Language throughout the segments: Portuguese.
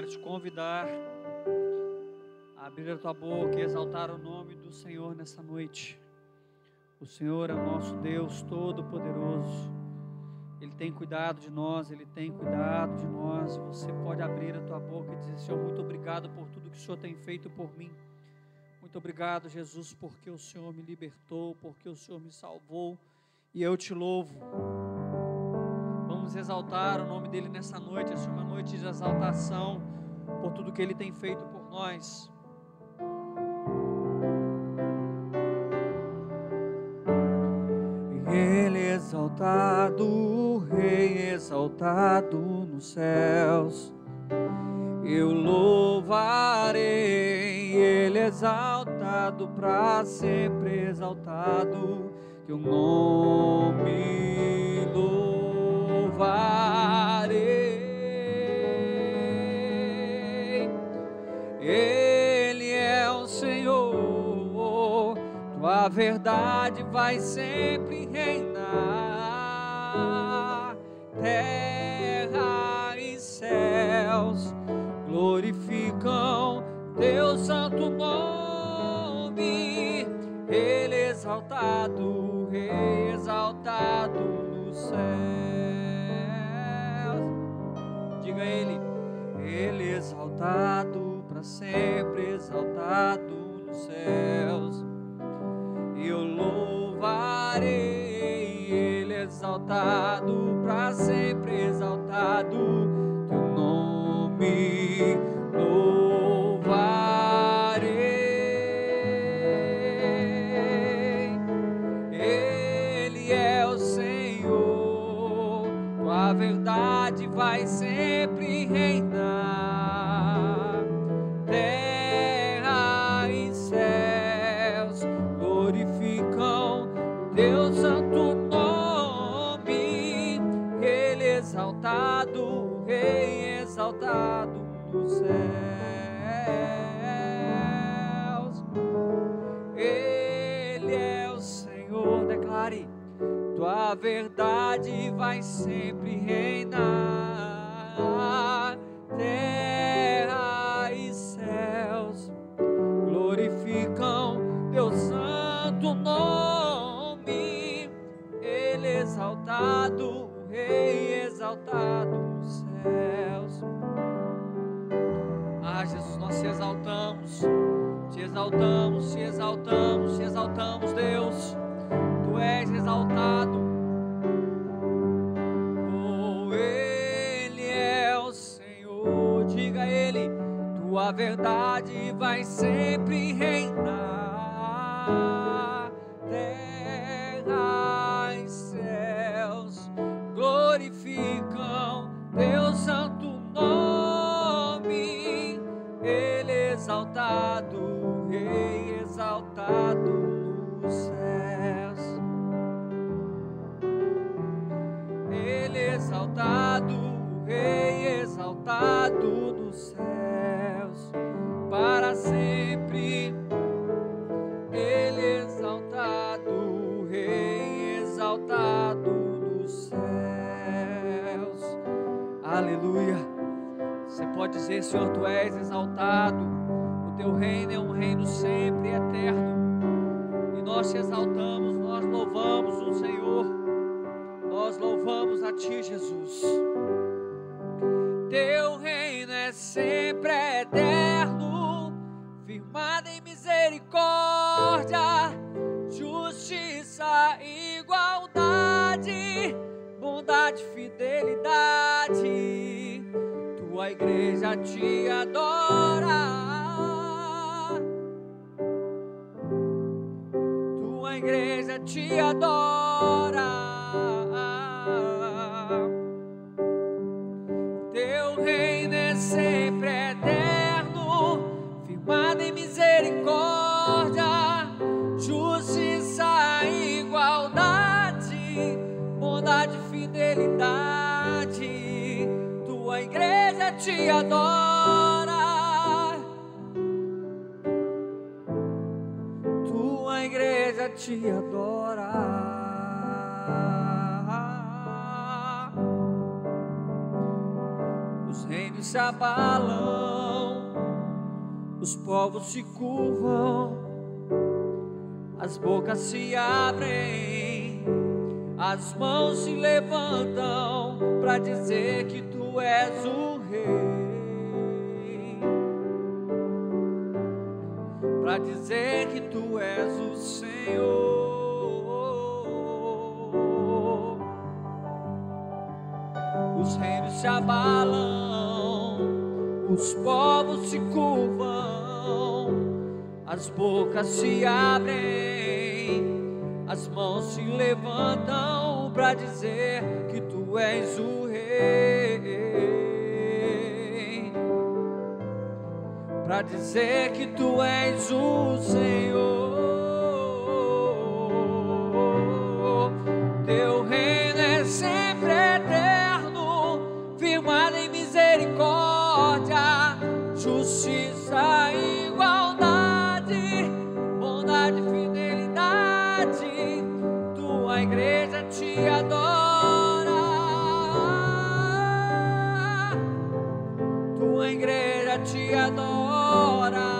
te convidar a abrir a tua boca e exaltar o nome do Senhor nessa noite. O Senhor é o nosso Deus Todo-Poderoso. Ele tem cuidado de nós, Ele tem cuidado de nós. Você pode abrir a tua boca e dizer: Senhor, muito obrigado por tudo que o Senhor tem feito por mim. Muito obrigado, Jesus, porque o Senhor me libertou, porque o Senhor me salvou, e eu te louvo. Vamos exaltar o nome dEle nessa noite. Essa é uma noite de exaltação por tudo que Ele tem feito por nós. Ele exaltado, o Rei exaltado nos céus, eu louvarei. Ele exaltado, para sempre exaltado, teu nome louvarei. Ele é o Senhor, tua verdade vai sempre reinar. Terra e céus glorificam teu santo nome. Ele exaltado, Rei exaltado nos céus. Diga Ele exaltado, para sempre exaltado nos céus. Eu louvarei, Ele exaltado, para sempre exaltado, teu nome louvarei. Ele é o Senhor, tua verdade vai sempre reinar. Terra e céus glorificam teu santo nome. Ele exaltado, Rei exaltado nos céus. Ele é o Senhor, declare: tua verdade vai sempre reinar. Terra e céus glorificam teu santo nome. Ele exaltado, Rei exaltado nos céus. Ah, Jesus, nós te exaltamos, te exaltamos, te exaltamos, te exaltamos, Deus. Tu és exaltado. Oh, Ele é o Senhor. Diga a Ele: tua verdade vai sempre reinar. Terra e céus glorificam teu santo nome. Ele exaltado, Rei exaltado nos céus. Ele exaltado, Rei exaltado nos céus, para sempre. Ele exaltado, Rei exaltado nos céus. Aleluia. Você pode dizer: Senhor, tu és exaltado, o teu reino é um reino sempre eterno, e nós te exaltamos, nós louvamos o Senhor, nós louvamos a ti, Jesus. Teu reino é sempre eterno, firmado em misericórdia, justiça, igualdade, bondade, fidelidade. Tua igreja te adora, tua igreja te adora. Teu reino é sempre eterno, firmado em misericórdia, justiça, igualdade, bondade, fidelidade. Tua igreja te adora, tua igreja te adora. se abalam, os povos se curvam, as bocas se abrem, as mãos se levantam para dizer que tu és o Rei, para dizer que tu és o Senhor. Os reinos se abalam, os povos se curvam, as bocas se abrem, as mãos se levantam para dizer que tu és o Rei, para dizer que tu és o Senhor. Teu reino é sempre eterno, firmado em misericórdia, justiça e igualdade, bondade e fidelidade. Tua igreja te adora, tua igreja te adora.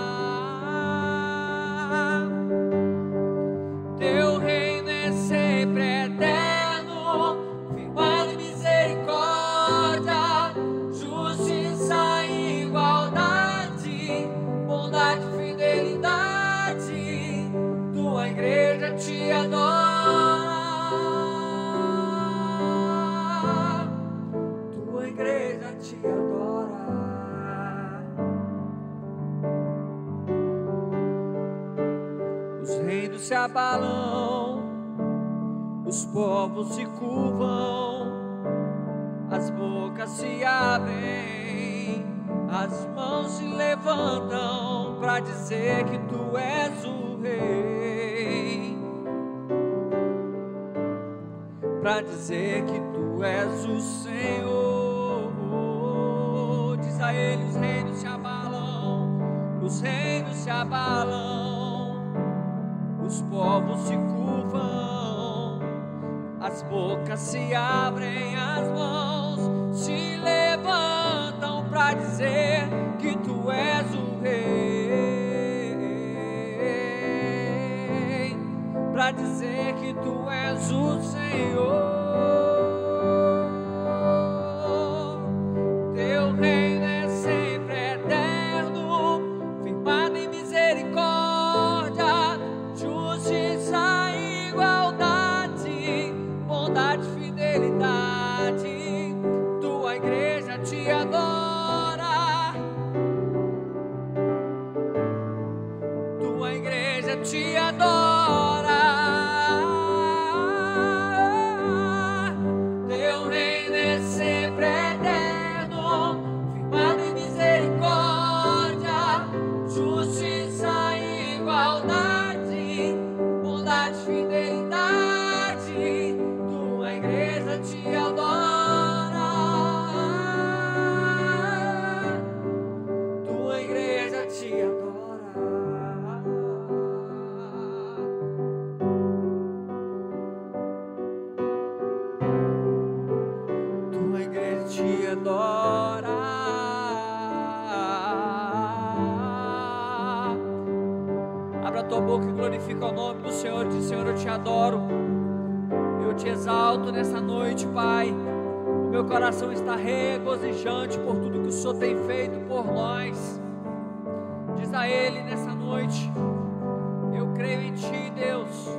Teu reino é sempre eterno, firmado em misericórdia, justiça e igualdade, bondade e fidelidade. Tua igreja te adora, tua igreja te adora. Os reinos se abalam, os povos se curvam, as bocas se abrem, as mãos se levantam para dizer que tu és o Rei, para dizer que tu és o Senhor. Diz a ele: os reinos se abalam, os reinos se abalam, os povos se curvam, as bocas se abrem, as mãos se levantam para dizer que tu és o Rei, para dizer que tu és o Senhor. Teu reino é sempre eterno, firmado em misericórdia, justiça e igualdade, bondade e fidelidade. Tua igreja te adora, tua igreja te adora. Teu reino é sempre eterno, firmado em misericórdia, justiça e igualdade, bondade e fidelidade. Tua igreja te adora, tua igreja te adora, tua igreja te adora. Abra tua boca e glorifica o nome do Senhor. Diz: Senhor, eu te adoro, eu te exalto nessa noite, Pai. O meu coração está regozijante por tudo que o Senhor tem feito por nós. Diz a Ele nessa noite: eu creio em Ti, Deus,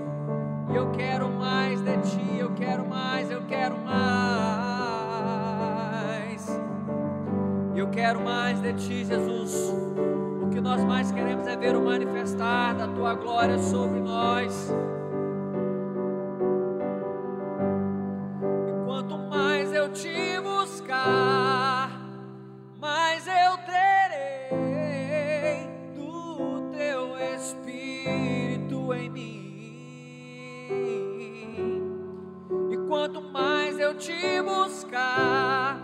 e eu quero mais de Ti, eu quero mais, eu quero mais, eu quero mais de Ti, Jesus. O que nós mais queremos é ver o manifestar da Tua glória sobre nós. E quanto mais eu te buscar, mais eu terei do Teu Espírito em mim. E quanto mais eu te buscar,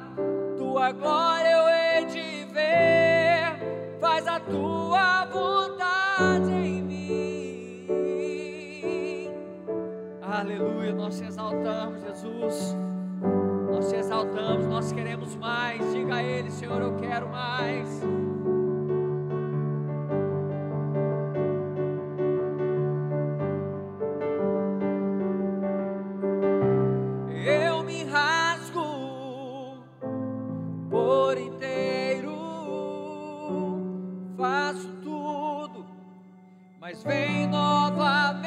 Tua glória eu hei de ver. Faz a Tua vontade em mim. Aleluia, nós te exaltamos, Jesus. Nós te exaltamos. exaltamos, nós queremos mais. Diga a Ele: Senhor, eu quero mais. Eu me rasgo por inteiro, faço tudo, mas vem novamente.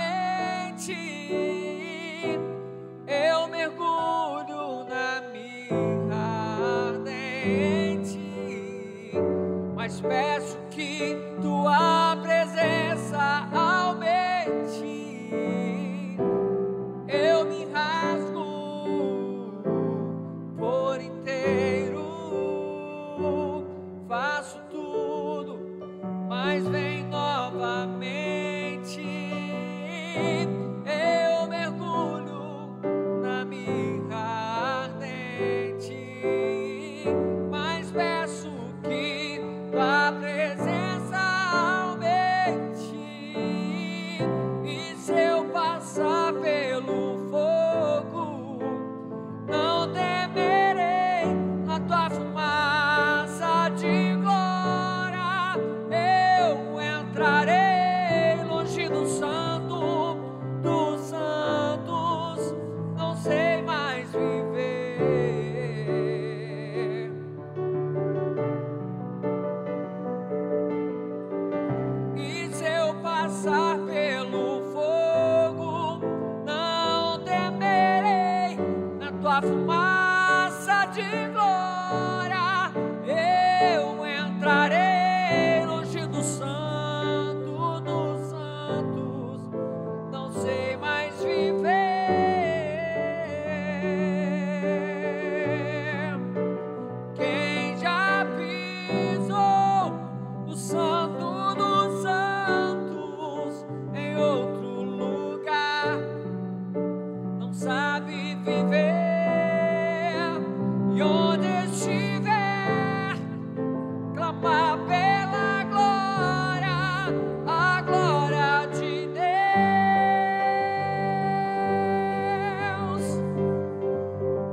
Eu mergulho na mirra ardente, mas peço que tua presença aumente. Eu me rasgo por inteiro, faço tudo, mas vem novamente. Eu mergulho na mirra ardente, mas peço que tua presença aumente. E se eu passar pelo fogo, não temerei a tua fumaça de glória. Eu entrarei longe do santo dos santos, não sei mais viver. E se eu passar pelo fogo, não temerei na tua fumaça de glória. Eu entrarei longe do santo dos santos, não sei mais viver. Quem já pisou no santo dos santos em outro lugar não sabe viver. E onde estiver, clamar pela glória, a glória de Deus.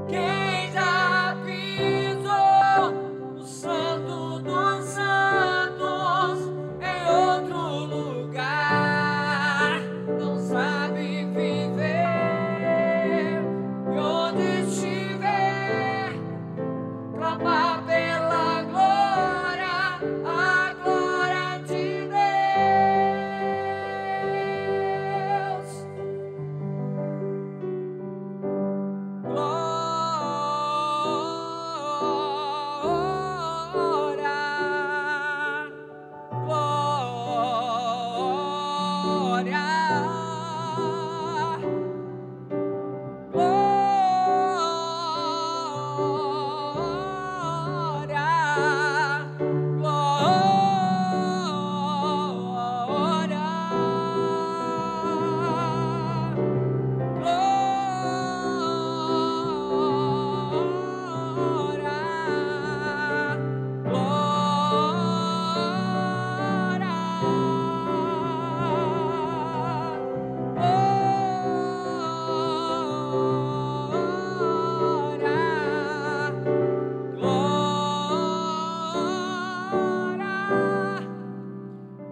Quem já pisou no santo dos santos em outro lugar não sabe viver. E onde estiver, clamar pela glória, a glória de Deus.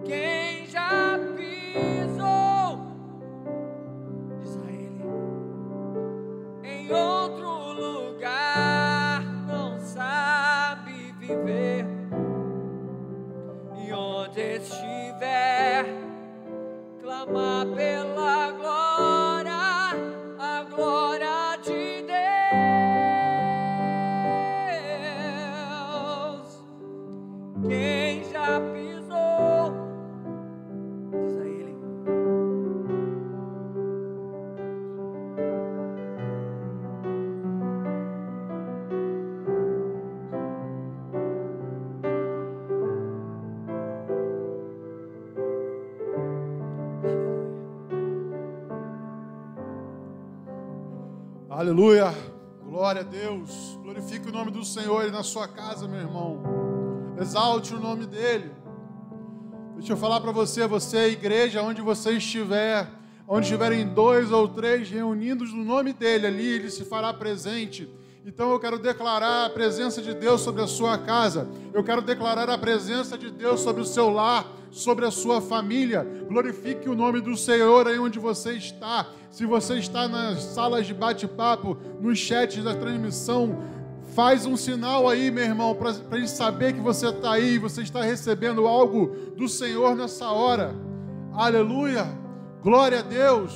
Quem já pisou, diz a Ele, em outro lugar não sabe viver. E onde estiver, clamar pela glória, a glória de Deus. Quem já pisou, diz a Ele, Aleluia, glória a Deus, glorifique o nome do Senhor aí na sua casa, meu irmão, exalte o nome dEle. Deixa eu falar para você, igreja, onde você estiver, onde estiverem 2 ou 3 reunidos no nome dEle ali, Ele se fará presente, Então eu quero declarar a presença de Deus sobre a sua casa. Eu quero declarar a presença de Deus sobre o seu lar, sobre a sua família. Glorifique o nome do Senhor aí onde você está. Se você está nas salas de bate-papo, nos chats da transmissão, faz um sinal aí, meu irmão, para a gente saber que você está aí, você está recebendo algo do Senhor nessa hora. Aleluia! Glória a Deus!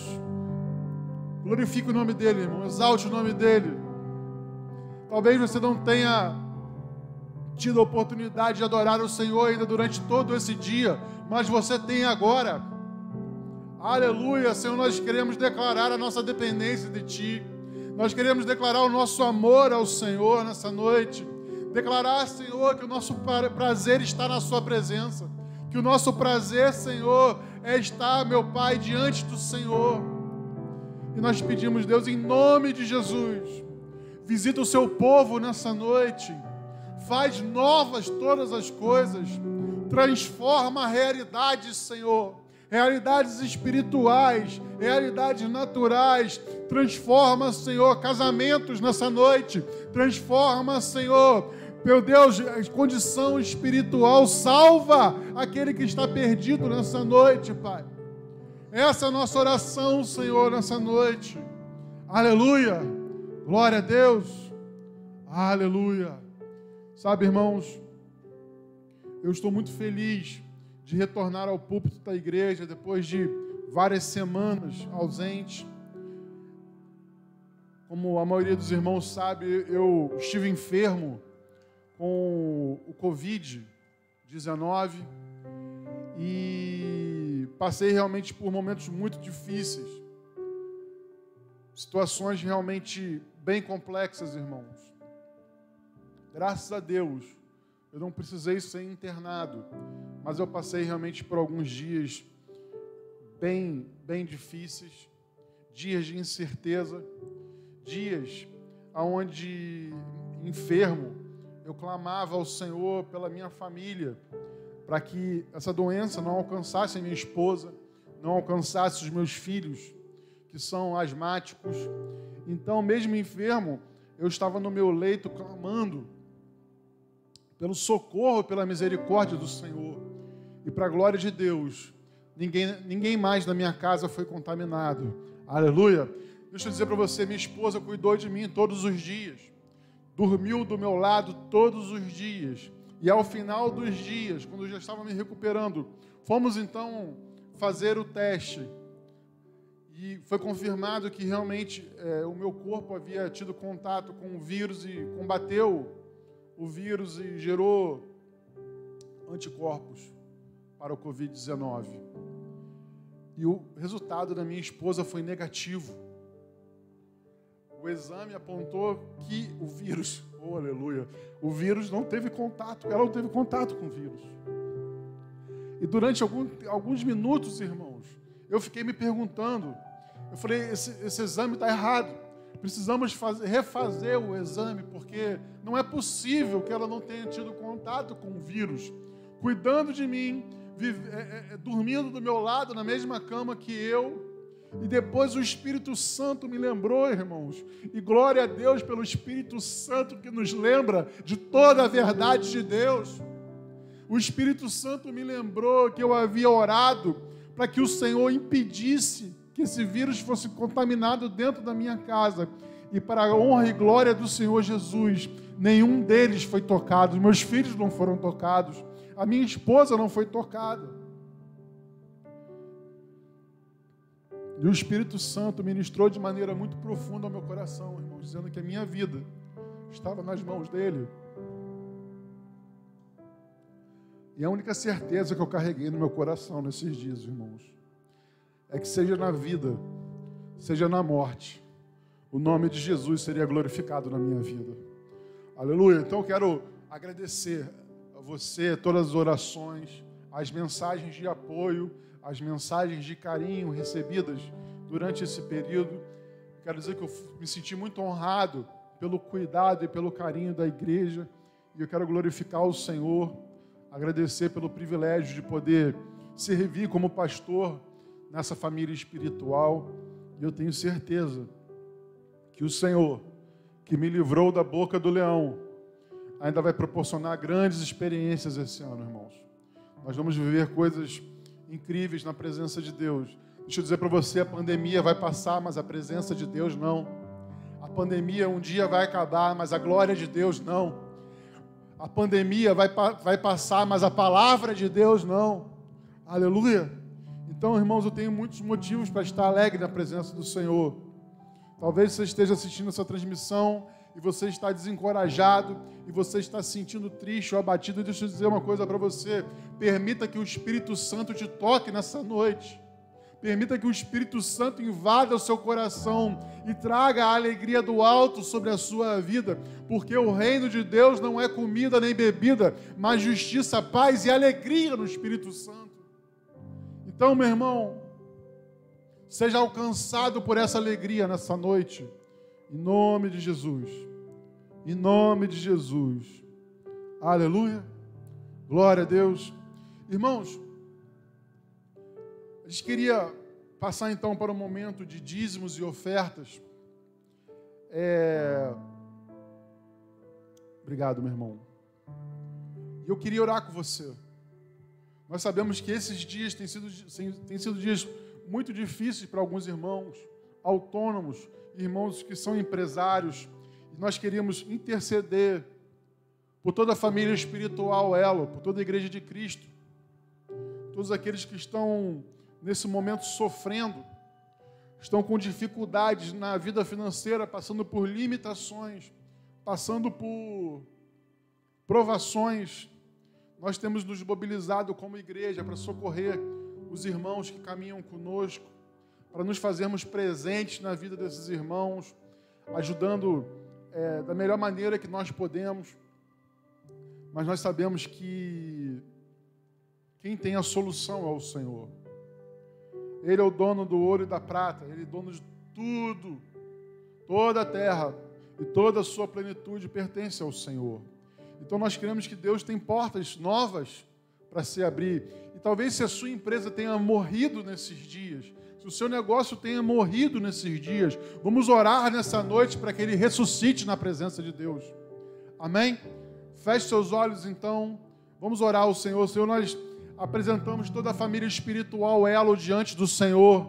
Glorifique o nome dEle, irmão. Exalte o nome dEle. Talvez você não tenha tido a oportunidade de adorar o Senhor ainda durante todo esse dia, mas você tem agora. Aleluia, Senhor, nós queremos declarar a nossa dependência de Ti. Nós queremos declarar o nosso amor ao Senhor nessa noite. Declarar, Senhor, que o nosso prazer está na Sua presença. Que o nosso prazer, Senhor, é estar, meu Pai, diante do Senhor. E nós pedimos, Deus, em nome de Jesus, visita o Seu povo nessa noite. Faz novas todas as coisas. Transforma a realidade, Senhor. Realidades espirituais, realidades naturais. Transforma, Senhor, casamentos nessa noite. Transforma, Senhor, meu Deus, a condição espiritual. Salva aquele que está perdido nessa noite, Pai. Essa é a nossa oração, Senhor, nessa noite. Aleluia. Glória a Deus. Aleluia. Sabe, irmãos, eu estou muito feliz de retornar ao púlpito da igreja depois de várias semanas ausente. Como a maioria dos irmãos sabe, eu estive enfermo com o Covid-19 e passei realmente por momentos muito difíceis, situações realmente bem complexas, irmãos. Graças a Deus, eu não precisei ser internado, mas eu passei realmente por alguns dias bem difíceis, dias de incerteza, dias onde, enfermo, eu clamava ao Senhor pela minha família, para que essa doença não alcançasse a minha esposa, não alcançasse os meus filhos, que são asmáticos. Então, mesmo enfermo, eu estava no meu leito clamando pelo socorro, pela misericórdia do Senhor. E para a glória de Deus, ninguém mais na minha casa foi contaminado. Aleluia. Deixa eu dizer para você, minha esposa cuidou de mim todos os dias. Dormiu do meu lado todos os dias. E ao final dos dias, quando eu já estava me recuperando, fomos então fazer o teste. E foi confirmado que realmente o meu corpo havia tido contato com o vírus e combateu o vírus e gerou anticorpos para o Covid-19. E o resultado da minha esposa foi negativo. O exame apontou que o vírus, oh aleluia, o vírus não teve contato, ela não teve contato com o vírus. E durante alguns minutos, irmãos, eu fiquei me perguntando, eu falei, esse exame está errado. Precisamos refazer o exame, porque não é possível que ela não tenha tido contato com o vírus. Cuidando de mim, dormindo do meu lado, na mesma cama que eu. E depois o Espírito Santo me lembrou, irmãos. E glória a Deus pelo Espírito Santo que nos lembra de toda a verdade de Deus. O Espírito Santo me lembrou que eu havia orado para que o Senhor impedisse que esse vírus fosse contaminado dentro da minha casa. E para a honra e glória do Senhor Jesus, nenhum deles foi tocado. Meus filhos não foram tocados. A minha esposa não foi tocada. E o Espírito Santo ministrou de maneira muito profunda ao meu coração, irmãos, dizendo que a minha vida estava nas mãos dele. E a única certeza que eu carreguei no meu coração nesses dias, irmãos, é que seja na vida, seja na morte, o nome de Jesus seria glorificado na minha vida. Aleluia. Então eu quero agradecer a você, todas as orações, as mensagens de apoio, as mensagens de carinho recebidas durante esse período. Quero dizer que eu me senti muito honrado pelo cuidado e pelo carinho da igreja, e eu quero glorificar o Senhor, agradecer pelo privilégio de poder servir como pastor nessa família espiritual, e eu tenho certeza que o Senhor que me livrou da boca do leão, ainda vai proporcionar grandes experiências esse ano, irmãos. Nós vamos viver coisas incríveis na presença de Deus. Deixa eu dizer para você, a pandemia vai passar, mas a presença de Deus não. A pandemia um dia vai acabar, mas a glória de Deus não. A pandemia vai passar, mas a palavra de Deus não. Aleluia. Então, irmãos, eu tenho muitos motivos para estar alegre na presença do Senhor. Talvez você esteja assistindo essa transmissão e você está desencorajado e você está se sentindo triste ou abatido. Deixa eu dizer uma coisa para você. Permita que o Espírito Santo te toque nessa noite. Permita que o Espírito Santo invada o seu coração e traga a alegria do alto sobre a sua vida, porque o reino de Deus não é comida nem bebida, mas justiça, paz e alegria no Espírito Santo. Então, meu irmão, seja alcançado por essa alegria nessa noite, em nome de Jesus. Em nome de Jesus. Aleluia. Glória a Deus. Irmãos, a gente queria passar então para um momento de dízimos e ofertas. Obrigado, meu irmão. E eu queria orar com você. Nós sabemos que esses dias têm sido dias muito difíceis para alguns irmãos, autônomos, irmãos que são empresários. E nós queríamos interceder por toda a família espiritual Elo, por toda a igreja de Cristo, todos aqueles que estão nesse momento sofrendo, estão com dificuldades na vida financeira, passando por limitações, passando por provações. Nós temos nos mobilizado como igreja para socorrer os irmãos que caminham conosco, para nos fazermos presentes na vida desses irmãos, ajudando da melhor maneira que nós podemos. Mas nós sabemos que quem tem a solução é o Senhor. Ele é o dono do ouro e da prata, Ele é o dono de tudo, toda a terra e toda a sua plenitude pertence ao Senhor. Então nós queremos que Deus tem portas novas para se abrir. E talvez se a sua empresa tenha morrido nesses dias, se o seu negócio tenha morrido nesses dias, vamos orar nessa noite para que ele ressuscite na presença de Deus. Amém? Feche seus olhos então, vamos orar ao Senhor. Senhor, nós apresentamos toda a família espiritual Elo diante do Senhor,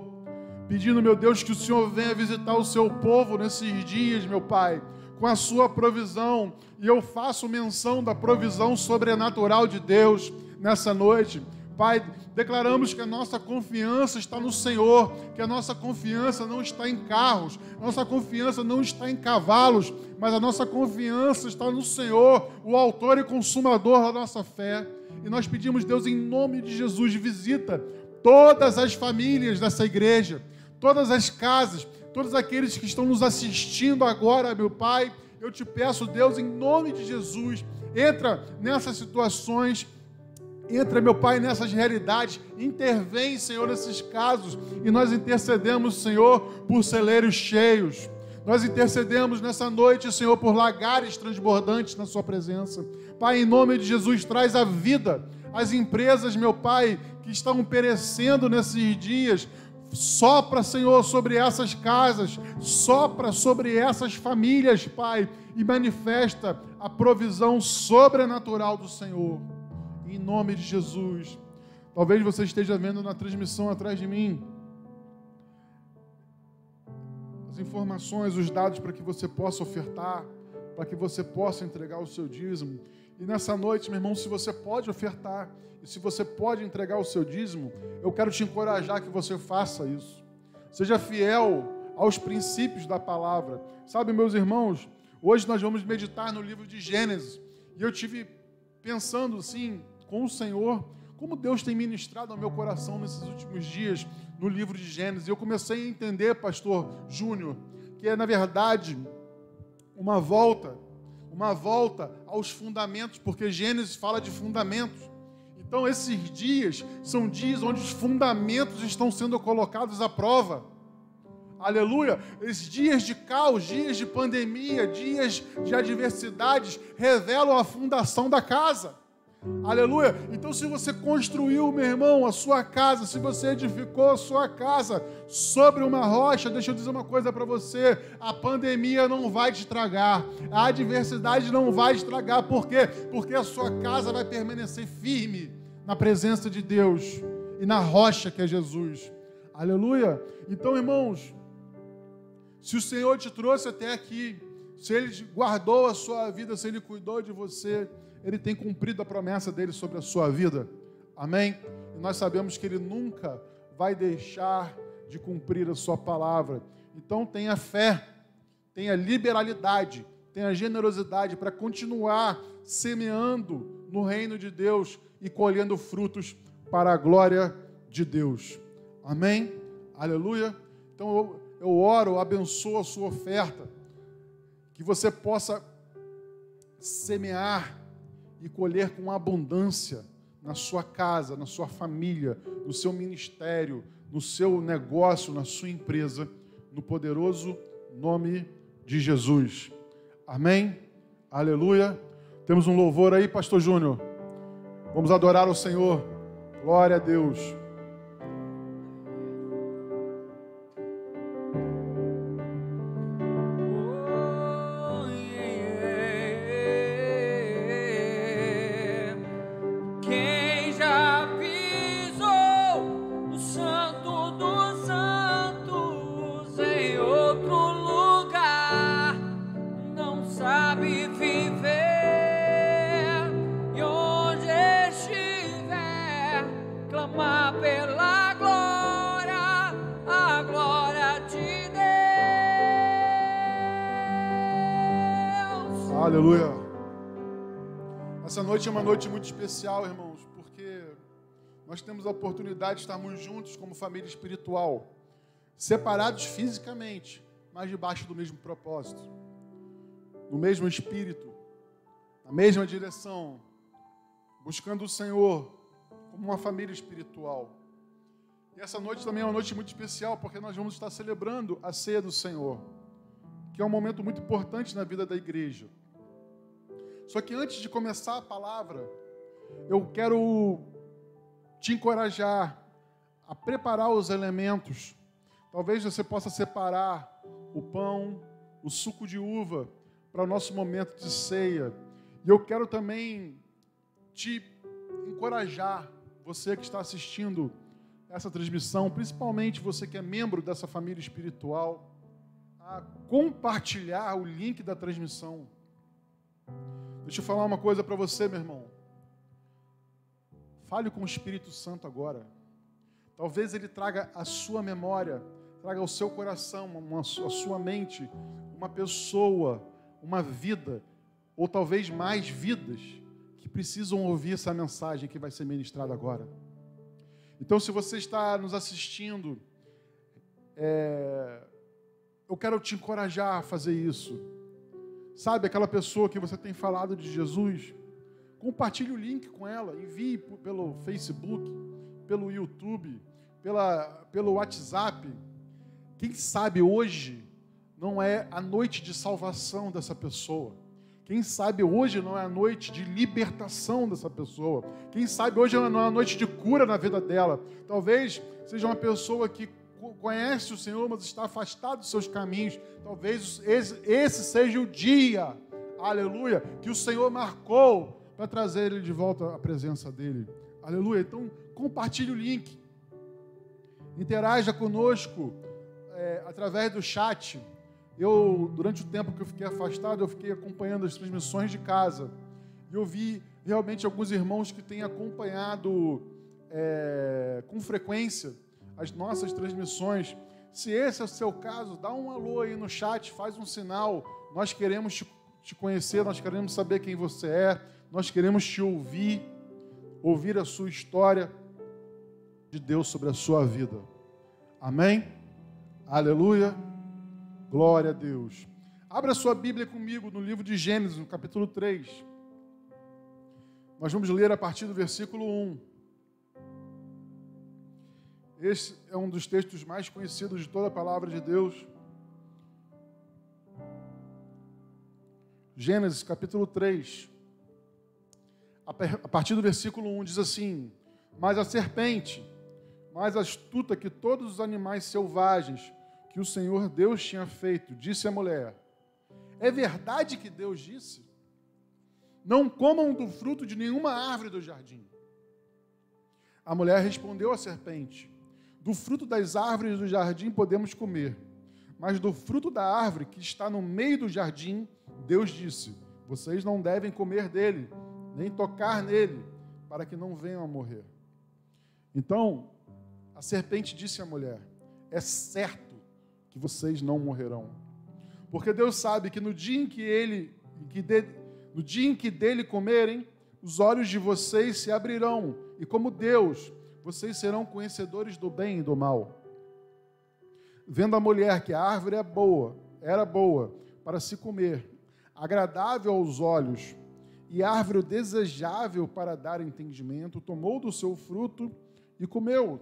pedindo, meu Deus, que o Senhor venha visitar o seu povo nesses dias, meu Pai, com a sua provisão. E eu faço menção da provisão sobrenatural de Deus nessa noite. Pai, declaramos que a nossa confiança está no Senhor, que a nossa confiança não está em carros, nossa confiança não está em cavalos, mas a nossa confiança está no Senhor, o autor e consumador da nossa fé. E nós pedimos, Deus, em nome de Jesus, visita todas as famílias dessa igreja, todas as casas, todos aqueles que estão nos assistindo agora, meu Pai. Eu te peço, Deus, em nome de Jesus, entra nessas situações, entra, meu Pai, nessas realidades, intervém, Senhor, nesses casos, e nós intercedemos, Senhor, por celeiros cheios. Nós intercedemos nessa noite, Senhor, por lagares transbordantes na sua presença. Pai, em nome de Jesus, traz a vida às empresas, meu Pai, que estão perecendo nesses dias. Sopra, Senhor, sobre essas casas, sopra sobre essas famílias, Pai, e manifesta a provisão sobrenatural do Senhor. Em nome de Jesus. Talvez você esteja vendo na transmissão atrás de mim as informações, os dados para que você possa ofertar, para que você possa entregar o seu dízimo. E nessa noite, meu irmão, se você pode ofertar e se você pode entregar o seu dízimo, eu quero te encorajar que você faça isso. Seja fiel aos princípios da palavra. Sabe, meus irmãos, hoje nós vamos meditar no livro de Gênesis. E eu tive pensando assim, com o Senhor, como Deus tem ministrado ao meu coração nesses últimos dias no livro de Gênesis. E eu comecei a entender, pastor Júnior, que é, na verdade, uma volta aos fundamentos, porque Gênesis fala de fundamentos. Então, esses dias são dias onde os fundamentos estão sendo colocados à prova. Aleluia! Esses dias de caos, dias de pandemia, dias de adversidades, revelam a fundação da casa. Aleluia. Então, se você construiu, meu irmão, a sua casa, se você edificou a sua casa sobre uma rocha, deixa eu dizer uma coisa para você: a pandemia não vai te estragar, a adversidade não vai te estragar. Por quê? Porque a sua casa vai permanecer firme na presença de Deus e na rocha que é Jesus. Aleluia. Então, irmãos, se o Senhor te trouxe até aqui, se Ele guardou a sua vida, se Ele cuidou de você, Ele tem cumprido a promessa dEle sobre a sua vida. Amém? E nós sabemos que Ele nunca vai deixar de cumprir a sua palavra. Então tenha fé, tenha liberalidade, tenha generosidade para continuar semeando no reino de Deus e colhendo frutos para a glória de Deus. Amém? Aleluia. Então eu oro, eu abençoo a sua oferta, que você possa semear e colher com abundância na sua casa, na sua família, no seu ministério, no seu negócio, na sua empresa, no poderoso nome de Jesus. Amém? Aleluia. Temos um louvor aí, Pastor Júnior. Vamos adorar o Senhor. Glória a Deus. Aleluia. Essa noite é uma noite muito especial, irmãos, porque nós temos a oportunidade de estarmos juntos como família espiritual, separados fisicamente, mas debaixo do mesmo propósito, no mesmo espírito, na mesma direção, buscando o Senhor como uma família espiritual. E essa noite também é uma noite muito especial, porque nós vamos estar celebrando a ceia do Senhor, que é um momento muito importante na vida da igreja. Só que antes de começar a palavra, eu quero te encorajar a preparar os elementos. Talvez você possa separar o pão, o suco de uva para o nosso momento de ceia. E eu quero também te encorajar, você que está assistindo essa transmissão, principalmente você que é membro dessa família espiritual, a compartilhar o link da transmissão. Deixa eu falar uma coisa para você, meu irmão. Fale com o Espírito Santo agora. Talvez ele traga a sua memória, traga ao seu coração, a sua mente, uma pessoa, uma vida, ou talvez mais vidas, que precisam ouvir essa mensagem que vai ser ministrada agora. Então, se você está nos assistindo, eu quero te encorajar a fazer isso. Sabe, aquela pessoa que você tem falado de Jesus, compartilhe o link com ela, envie pelo Facebook, pelo YouTube, pelo WhatsApp. Quem sabe hoje não é a noite de salvação dessa pessoa. Quem sabe hoje não é a noite de libertação dessa pessoa. Quem sabe hoje não é a noite de cura na vida dela. Talvez seja uma pessoa que conhece o Senhor, mas está afastado dos seus caminhos. Talvez esse seja o dia, aleluia, que o Senhor marcou para trazer ele de volta à presença dele. Aleluia. Então, compartilhe o link. Interaja conosco através do chat. Durante o tempo que eu fiquei afastado, eu fiquei acompanhando as transmissões de casa. E eu vi realmente alguns irmãos que têm acompanhado com frequência as nossas transmissões. Se esse é o seu caso, dá um alô aí no chat, faz um sinal. Nós queremos te conhecer, nós queremos saber quem você é, nós queremos te ouvir a sua história de Deus sobre a sua vida. Amém? Aleluia. Glória a Deus. Abra sua Bíblia comigo no livro de Gênesis, no capítulo 3. Nós vamos ler a partir do versículo 1. Esse é um dos textos mais conhecidos de toda a palavra de Deus. Gênesis, capítulo 3. a partir do versículo 1 diz assim: mas a serpente, mais astuta que todos os animais selvagens que o Senhor Deus tinha feito, disse à mulher: é verdade que Deus disse: não comam do fruto de nenhuma árvore do jardim? A mulher respondeu à serpente: do fruto das árvores do jardim podemos comer, mas do fruto da árvore que está no meio do jardim, Deus disse: vocês não devem comer dele, nem tocar nele, para que não venham a morrer. Então, a serpente disse à mulher: é certo que vocês não morrerão, porque Deus sabe que no dia em que dele comerem, os olhos de vocês se abrirão, e como Deus, vocês serão conhecedores do bem e do mal. Vendo a mulher que a árvore era boa para se comer, agradável aos olhos, e árvore desejável para dar entendimento, tomou do seu fruto e comeu,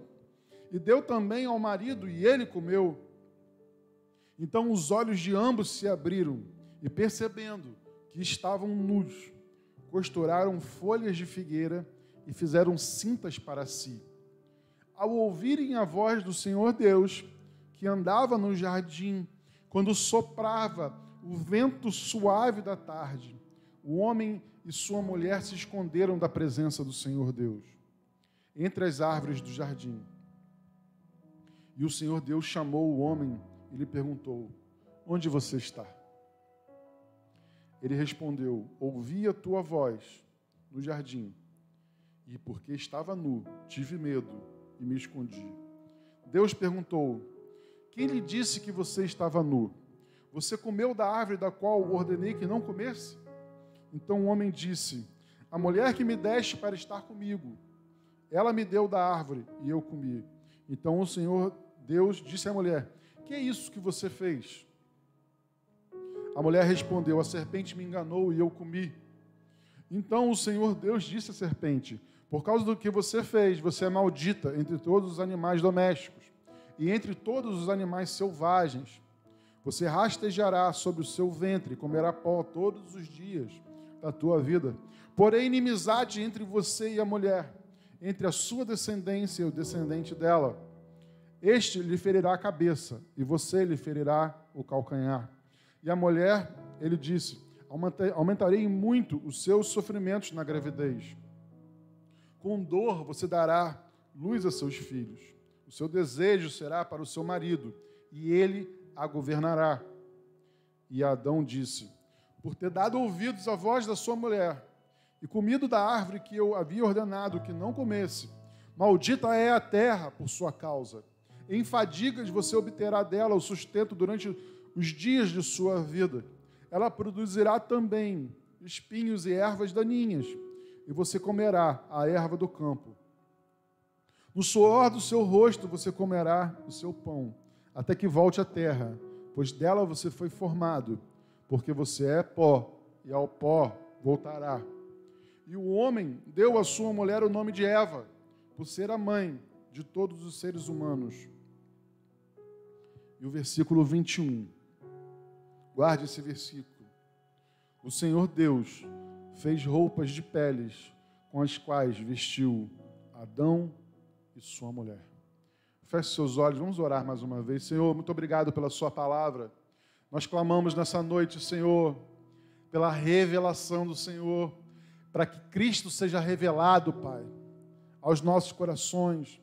e deu também ao marido, e ele comeu. Então os olhos de ambos se abriram, e percebendo que estavam nus, costuraram folhas de figueira e fizeram cintas para si. Ao ouvirem a voz do Senhor Deus, que andava no jardim, quando soprava o vento suave da tarde, o homem e sua mulher se esconderam da presença do Senhor Deus, entre as árvores do jardim. E o Senhor Deus chamou o homem e lhe perguntou: onde você está? Ele respondeu: ouvi a tua voz no jardim, e porque estava nu, tive medo e me escondi. Deus perguntou: quem lhe disse que você estava nu? Você comeu da árvore da qual ordenei que não comesse? Então o homem disse: a mulher que me deste para estar comigo, ela me deu da árvore e eu comi. Então o Senhor Deus disse à mulher: que é isso que você fez? A mulher respondeu: a serpente me enganou e eu comi. Então o Senhor Deus disse à serpente: por causa do que você fez, você é maldita entre todos os animais domésticos e entre todos os animais selvagens. Você rastejará sobre o seu ventre e comerá pó todos os dias da tua vida. Porém, inimizade entre você e a mulher, entre a sua descendência e o descendente dela. Este lhe ferirá a cabeça e você lhe ferirá o calcanhar. E a mulher, ele disse: aumentarei muito os seus sofrimentos na gravidez. Com dor você dará luz a seus filhos. O seu desejo será para o seu marido, e ele a governará. E Adão disse: por ter dado ouvidos à voz da sua mulher, e comido da árvore que eu havia ordenado que não comesse, maldita é a terra por sua causa. Em fadigas você obterá dela o sustento durante os dias de sua vida. Ela produzirá também espinhos e ervas daninhas, e você comerá a erva do campo. No suor do seu rosto você comerá o seu pão, até que volte à terra, pois dela você foi formado, porque você é pó, e ao pó voltará. E o homem deu à sua mulher o nome de Eva, por ser a mãe de todos os seres humanos. E o versículo 21, guarde esse versículo. O Senhor Deus fez roupas de peles com as quais vestiu Adão e sua mulher. Feche seus olhos, vamos orar mais uma vez. Senhor, muito obrigado pela sua palavra. Nós clamamos nessa noite, Senhor, pela revelação do Senhor, para que Cristo seja revelado, Pai, aos nossos corações.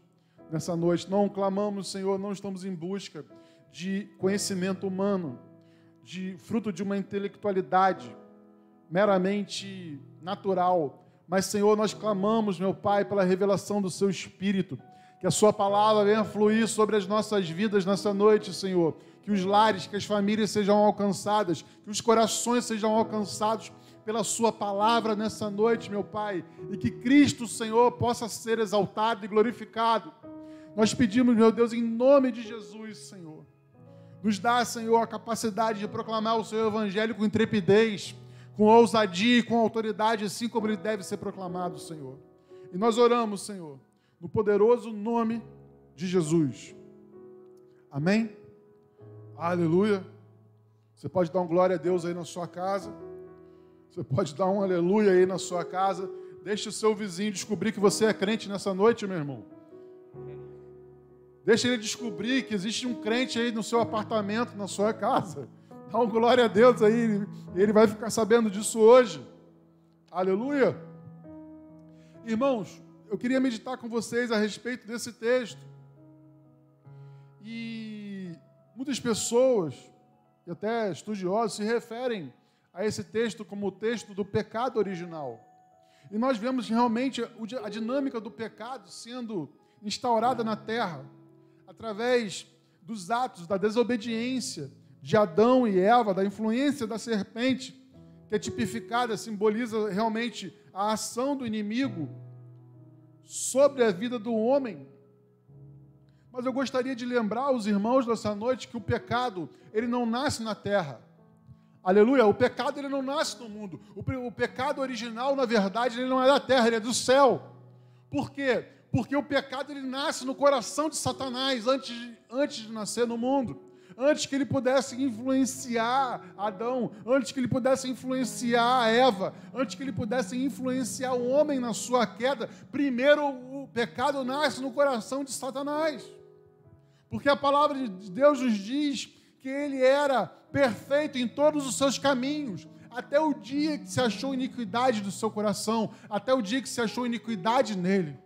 Nessa noite, não clamamos, Senhor, não estamos em busca de conhecimento humano, de fruto de uma intelectualidade meramente natural. Mas, Senhor, nós clamamos, meu Pai, pela revelação do Seu Espírito, que a Sua palavra venha fluir sobre as nossas vidas nessa noite, Senhor. Que os lares, que as famílias sejam alcançadas, que os corações sejam alcançados pela Sua palavra nessa noite, meu Pai. E que Cristo, Senhor, possa ser exaltado e glorificado. Nós pedimos, meu Deus, em nome de Jesus, Senhor. Nos dá, Senhor, a capacidade de proclamar o Seu Evangelho com intrepidez, com ousadia e com autoridade, assim como ele deve ser proclamado, Senhor. E nós oramos, Senhor, no poderoso nome de Jesus. Amém? Aleluia. Você pode dar um glória a Deus aí na sua casa. Você pode dar um aleluia aí na sua casa. Deixe o seu vizinho descobrir que você é crente nessa noite, meu irmão. Deixe ele descobrir que existe um crente aí no seu apartamento, na sua casa. Dá um glória a Deus aí, ele vai ficar sabendo disso hoje. Aleluia. Irmãos, eu queria meditar com vocês a respeito desse texto. E muitas pessoas, e até estudiosos, se referem a esse texto como o texto do pecado original. E nós vemos realmente a dinâmica do pecado sendo instaurada na terra, através dos atos da desobediência de Adão e Eva, da influência da serpente, que é tipificada, simboliza realmente a ação do inimigo sobre a vida do homem. Mas eu gostaria de lembrar aos irmãos dessa noite que o pecado, ele não nasce na terra. Aleluia, o pecado ele não nasce no mundo. O pecado original, na verdade, ele não é da terra, ele é do céu. Por quê? Porque o pecado ele nasce no coração de Satanás antes de nascer no mundo. Antes que ele pudesse influenciar Adão, antes que ele pudesse influenciar Eva, antes que ele pudesse influenciar o homem na sua queda, primeiro o pecado nasce no coração de Satanás. Porque a palavra de Deus nos diz que ele era perfeito em todos os seus caminhos, até o dia que se achou iniquidade do seu coração, até o dia que se achou iniquidade nele.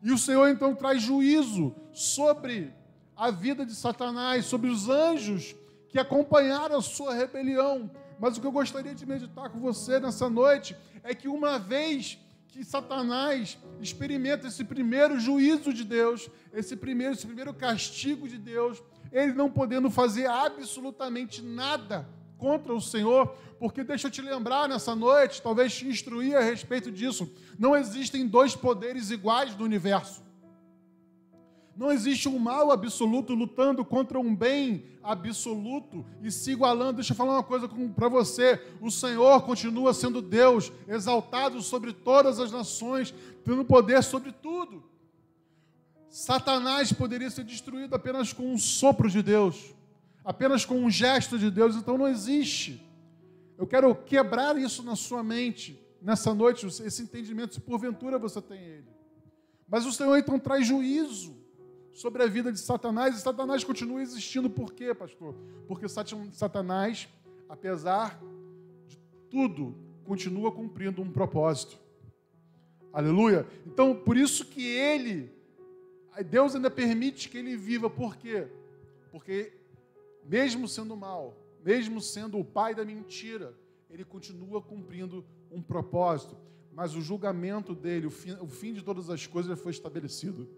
E o Senhor então traz juízo sobre a vida de Satanás, sobre os anjos que acompanharam a sua rebelião. Mas o que eu gostaria de meditar com você nessa noite é que uma vez que Satanás experimenta esse primeiro juízo de Deus, esse primeiro castigo de Deus, ele não podendo fazer absolutamente nada contra o Senhor, porque deixa eu te lembrar nessa noite, talvez te instruir a respeito disso, não existem dois poderes iguais no universo. Não existe um mal absoluto lutando contra um bem absoluto e se igualando. Deixa eu falar uma coisa para você. O Senhor continua sendo Deus, exaltado sobre todas as nações, tendo poder sobre tudo. Satanás poderia ser destruído apenas com um sopro de Deus, apenas com um gesto de Deus. Então não existe. Eu quero quebrar isso na sua mente, nessa noite, esse entendimento, se porventura você tem ele. Mas o Senhor então traz juízo sobre a vida de Satanás, e Satanás continua existindo. Por quê, pastor? Porque Satanás, apesar de tudo, continua cumprindo um propósito. Aleluia! Então, por isso que Deus ainda permite que ele viva. Por quê? Porque mesmo sendo mal, mesmo sendo o pai da mentira, ele continua cumprindo um propósito. Mas o julgamento dele, o fim de todas as coisas foi estabelecido.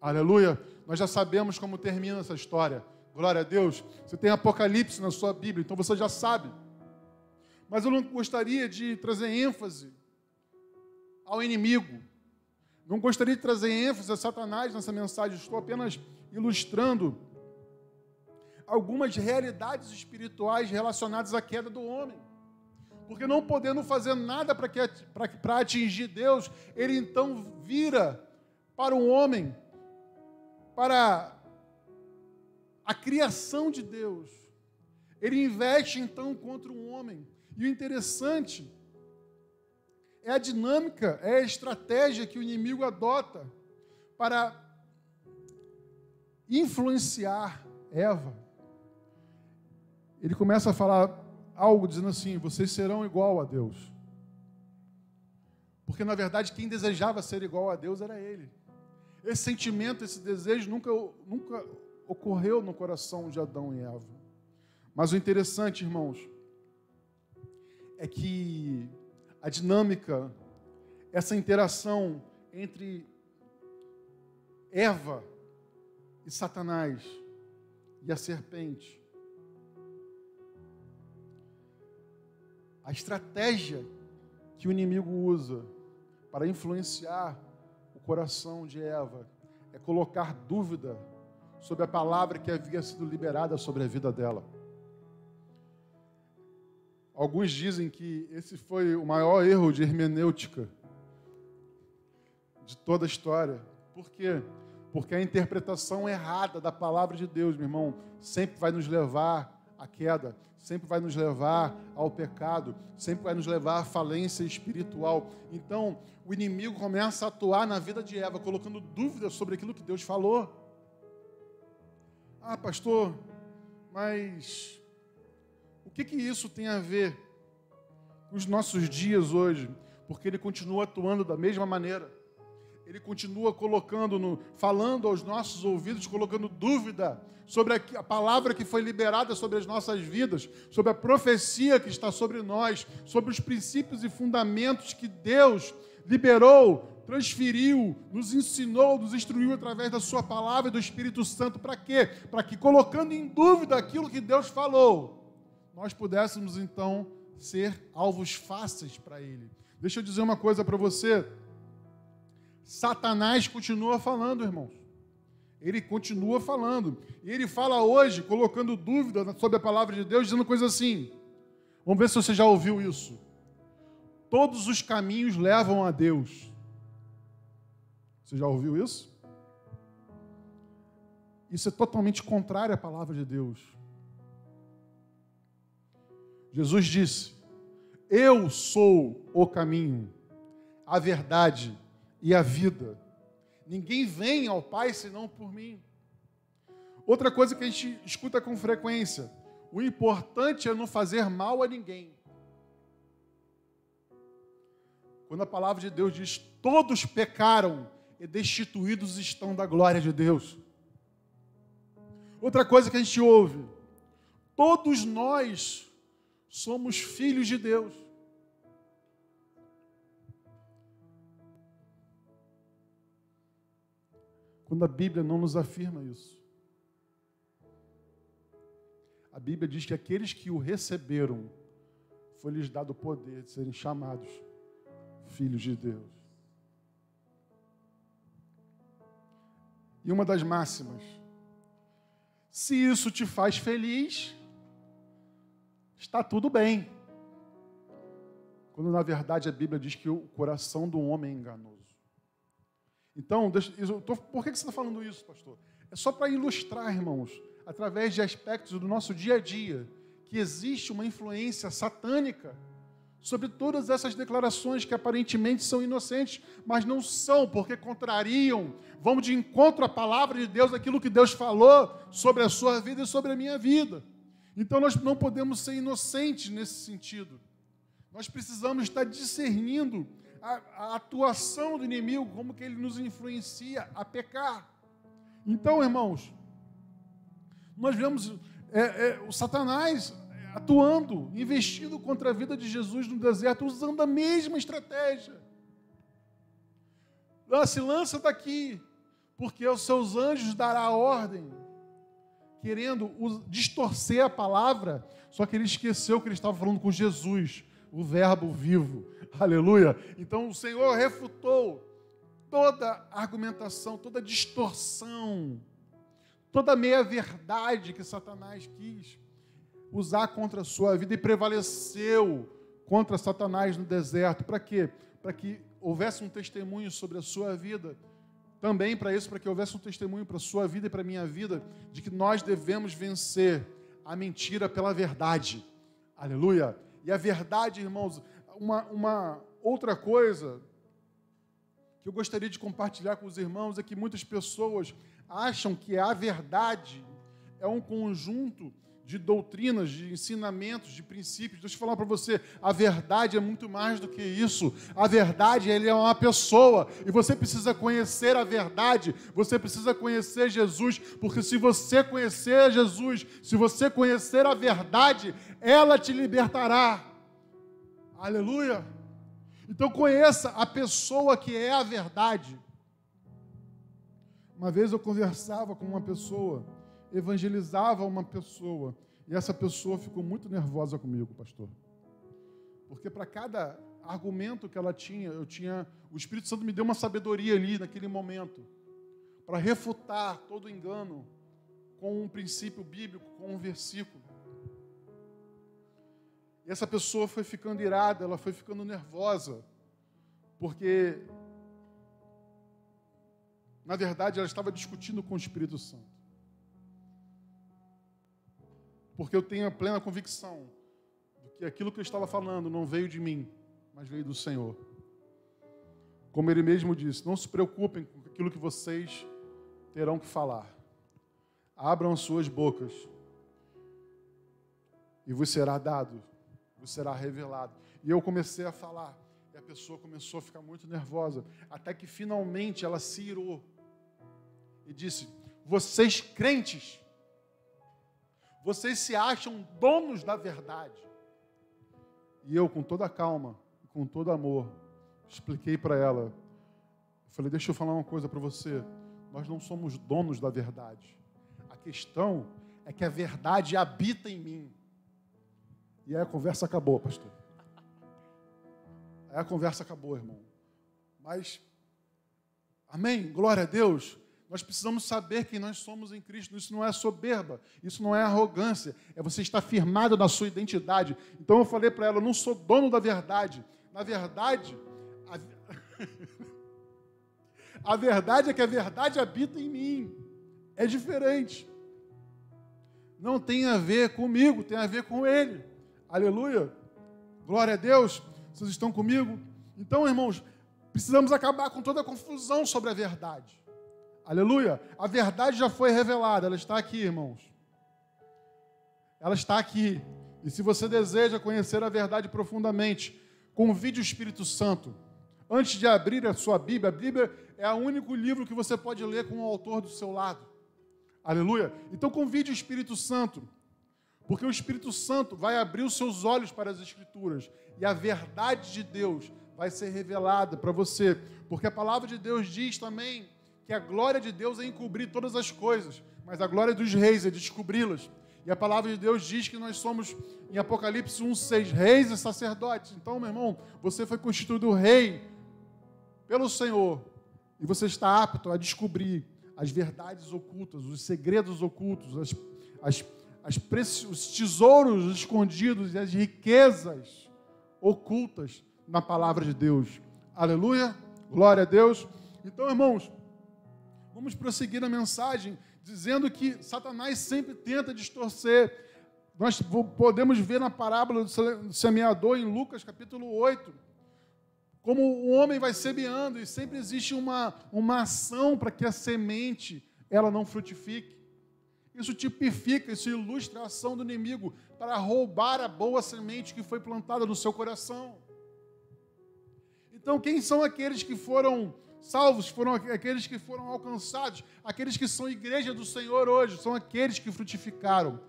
Aleluia. Nós já sabemos como termina essa história. Glória a Deus. Você tem Apocalipse na sua Bíblia, então você já sabe. Mas eu não gostaria de trazer ênfase ao inimigo. Não gostaria de trazer ênfase a Satanás nessa mensagem. Estou apenas ilustrando algumas realidades espirituais relacionadas à queda do homem. Porque não podendo fazer nada para atingir Deus, ele então vira para o homem, para a criação de Deus. Ele investe então contra o homem. E o interessante é a dinâmica, é a estratégia que o inimigo adota para influenciar Eva. Ele começa a falar algo dizendo assim: vocês serão igual a Deus. Porque na verdade quem desejava ser igual a Deus era ele. Esse sentimento, esse desejo nunca ocorreu no coração de Adão e Eva. Mas o interessante, irmãos, é que a dinâmica, essa interação entre Eva e Satanás e a serpente, a estratégia que o inimigo usa para influenciar o coração de Eva é colocar dúvida sobre a palavra que havia sido liberada sobre a vida dela. Alguns dizem que esse foi o maior erro de hermenêutica de toda a história. Por quê? Porque a interpretação errada da palavra de Deus, meu irmão, sempre vai nos levar à queda, sempre vai nos levar ao pecado, sempre vai nos levar à falência espiritual. Então, o inimigo começa a atuar na vida de Eva, colocando dúvidas sobre aquilo que Deus falou. Ah, pastor, mas o que isso tem a ver com os nossos dias hoje? Porque ele continua atuando da mesma maneira. Ele continua falando aos nossos ouvidos, colocando dúvida sobre a palavra que foi liberada sobre as nossas vidas, sobre a profecia que está sobre nós, sobre os princípios e fundamentos que Deus liberou, transferiu, nos ensinou, nos instruiu através da sua palavra e do Espírito Santo. Para quê? Para que, colocando em dúvida aquilo que Deus falou, nós pudéssemos então ser alvos fáceis para Ele. Deixa eu dizer uma coisa para você. Satanás continua falando, irmãos. Ele continua falando. E ele fala hoje, colocando dúvida sobre a palavra de Deus, dizendo coisa assim. Vamos ver se você já ouviu isso. Todos os caminhos levam a Deus. Você já ouviu isso? Isso é totalmente contrário à palavra de Deus. Jesus disse: eu sou o caminho, a verdade e a vida. Ninguém vem ao Pai senão por mim. Outra coisa que a gente escuta com frequência: o importante é não fazer mal a ninguém. Quando a palavra de Deus diz: todos pecaram e destituídos estão da glória de Deus. Outra coisa que a gente ouve: todos nós somos filhos de Deus. Quando a Bíblia não nos afirma isso. A Bíblia diz que aqueles que o receberam, foi-lhes dado o poder de serem chamados filhos de Deus. E uma das máximas: se isso te faz feliz, está tudo bem. Quando na verdade a Bíblia diz que o coração do homem é enganoso. Então, por que você está falando isso, pastor? É só para ilustrar, irmãos, através de aspectos do nosso dia a dia, que existe uma influência satânica sobre todas essas declarações que aparentemente são inocentes, mas não são, porque contrariam, vão de encontro à palavra de Deus, aquilo que Deus falou sobre a sua vida e sobre a minha vida. Então nós não podemos ser inocentes nesse sentido. Nós precisamos estar discernindo a atuação do inimigo, como que ele nos influencia a pecar. Então, irmãos, nós vemos o Satanás atuando, investindo contra a vida de Jesus no deserto, usando a mesma estratégia. Se lança daqui, porque aos seus anjos dará ordem, querendo distorcer a palavra, só que ele esqueceu que ele estava falando com Jesus, o verbo vivo. Aleluia! Então o Senhor refutou toda argumentação, toda distorção, toda meia-verdade que Satanás quis usar contra a sua vida e prevaleceu contra Satanás no deserto. Para quê? Para que houvesse um testemunho sobre a sua vida. Também para isso, para que houvesse um testemunho para a sua vida e para a minha vida, de que nós devemos vencer a mentira pela verdade. Aleluia! E a verdade, irmãos, uma outra coisa que eu gostaria de compartilhar com os irmãos é que muitas pessoas acham que a verdade é um conjunto de doutrinas, de ensinamentos, de princípios. Deixa eu falar para você, a verdade é muito mais do que isso. A verdade, ele é uma pessoa, e você precisa conhecer a verdade, você precisa conhecer Jesus, porque se você conhecer Jesus, se você conhecer a verdade, ela te libertará. Aleluia! Então conheça a pessoa que é a verdade. Uma vez eu conversava com uma pessoa, evangelizava uma pessoa, e essa pessoa ficou muito nervosa comigo, pastor. Porque para cada argumento que ela tinha, o Espírito Santo me deu uma sabedoria ali, naquele momento, para refutar todo engano com um princípio bíblico, com um versículo. E essa pessoa foi ficando irada, ela foi ficando nervosa, porque, na verdade, ela estava discutindo com o Espírito Santo. porque eu tenho a plena convicção de que aquilo que eu estava falando não veio de mim, mas veio do Senhor. Como Ele mesmo disse, não se preocupem com aquilo que vocês terão que falar. Abram suas bocas e vos será dado, vos será revelado. E eu comecei a falar, e a pessoa começou a ficar muito nervosa, até que finalmente ela se irou e disse: vocês crentes, vocês se acham donos da verdade. E eu, com toda a calma, com todo amor, expliquei para ela. Eu falei: deixa eu falar uma coisa para você. Nós não somos donos da verdade. A questão é que a verdade habita em mim. E aí a conversa acabou, pastor. Aí a conversa acabou, irmão. Mas, amém? Glória a Deus. Nós precisamos saber quem nós somos em Cristo. Isso não é soberba, isso não é arrogância. É você estar firmado na sua identidade. Então eu falei para ela: eu não sou dono da verdade. Na verdade, a verdade é que a verdade habita em mim. É diferente. Não tem a ver comigo, tem a ver com Ele. Aleluia. Glória a Deus. Vocês estão comigo? Então, irmãos, precisamos acabar com toda a confusão sobre a verdade. Aleluia. A verdade já foi revelada. Ela está aqui, irmãos. Ela está aqui. E se você deseja conhecer a verdade profundamente, convide o Espírito Santo. Antes de abrir a sua Bíblia, a Bíblia é o único livro que você pode ler com o autor do seu lado. Aleluia. Então convide o Espírito Santo, porque o Espírito Santo vai abrir os seus olhos para as Escrituras e a verdade de Deus vai ser revelada para você, porque a palavra de Deus diz também que a glória de Deus é encobrir todas as coisas, mas a glória dos reis é descobri-las. E a palavra de Deus diz que nós somos, em Apocalipse 1:6, reis e sacerdotes. Então, meu irmão, você foi constituído rei pelo Senhor e você está apto a descobrir as verdades ocultas, os segredos ocultos, os tesouros escondidos e as riquezas ocultas na palavra de Deus. Aleluia, glória a Deus. Então, irmãos, vamos prosseguir na mensagem dizendo que Satanás sempre tenta distorcer. Nós podemos ver na parábola do semeador em Lucas capítulo 8, como o homem vai semeando e sempre existe uma ação para que a semente ela não frutifique. Isso tipifica, isso ilustra a ação do inimigo para roubar a boa semente que foi plantada no seu coração. Então, quem são aqueles que foram salvos? Foram aqueles que foram alcançados, aqueles que são igreja do Senhor hoje, são aqueles que frutificaram.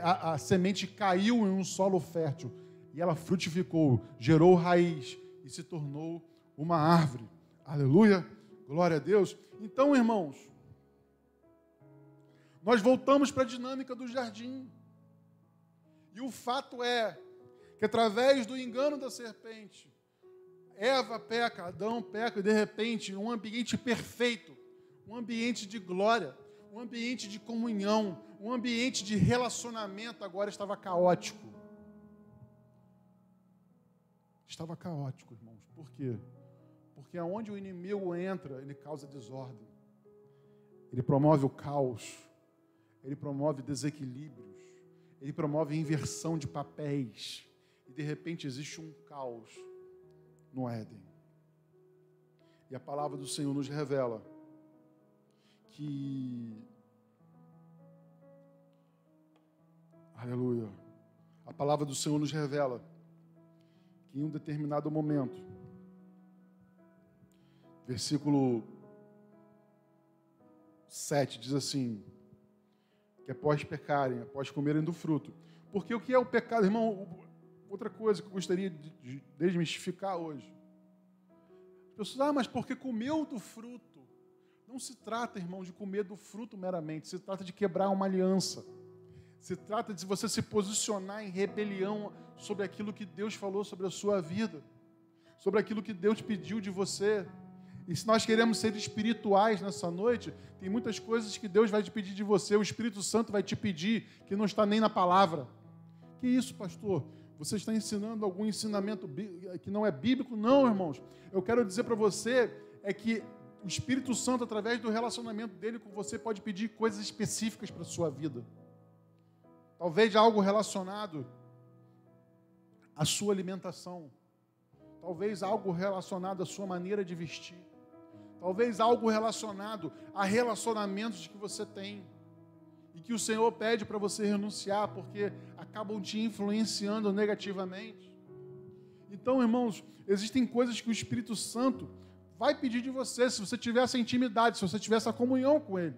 A semente caiu em um solo fértil e ela frutificou, gerou raiz e se tornou uma árvore. Aleluia, glória a Deus. Então, irmãos, nós voltamos para a dinâmica do jardim. E o fato é que através do engano da serpente, Eva peca, Adão peca, e de repente um ambiente perfeito, um ambiente de glória, um ambiente de comunhão, um ambiente de relacionamento agora estava caótico. Estava caótico, irmãos. Por quê? Porque aonde o inimigo entra, ele causa desordem. Ele promove o caos. Ele promove desequilíbrios. Ele promove inversão de papéis. E de repente existe um caos no Éden. E a palavra do Senhor nos revela que, aleluia, a palavra do Senhor nos revela que em um determinado momento, versículo 7 diz assim, que após pecarem, após comerem do fruto. Porque o que é o pecado, irmão? Outra coisa que eu gostaria de desmistificar hoje. As pessoas, mas porque comeu do fruto? Não se trata, irmão, de comer do fruto meramente. Se trata de quebrar uma aliança. Se trata de você se posicionar em rebelião sobre aquilo que Deus falou sobre a sua vida. Sobre aquilo que Deus pediu de você. E se nós queremos ser espirituais nessa noite, tem muitas coisas que Deus vai te pedir de você. O Espírito Santo vai te pedir que não está nem na palavra. Que isso, pastor? Você está ensinando algum ensinamento que não é bíblico? Não, irmãos. Eu quero dizer para você é que o Espírito Santo, através do relacionamento dele com você, pode pedir coisas específicas para a sua vida. Talvez algo relacionado à sua alimentação. Talvez algo relacionado à sua maneira de vestir. Talvez algo relacionado a relacionamentos que você tem. E que o Senhor pede para você renunciar, porque acabam te influenciando negativamente. Então, irmãos, existem coisas que o Espírito Santo vai pedir de você, se você tiver essa intimidade, se você tiver essa comunhão com Ele.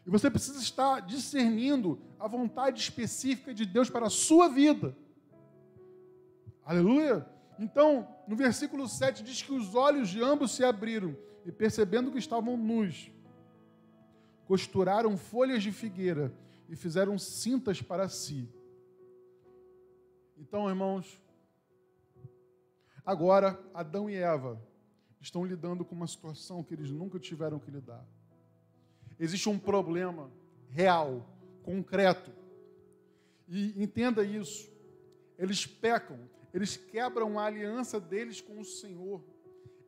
E você precisa estar discernindo a vontade específica de Deus para a sua vida. Aleluia! Então, no versículo 7 diz que os olhos de ambos se abriram e, percebendo que estavam nus, costuraram folhas de figueira e fizeram cintas para si. Então, irmãos, agora Adão e Eva estão lidando com uma situação que eles nunca tiveram que lidar. Existe um problema real, concreto. E entenda isso. Eles pecam, eles quebram a aliança deles com o Senhor.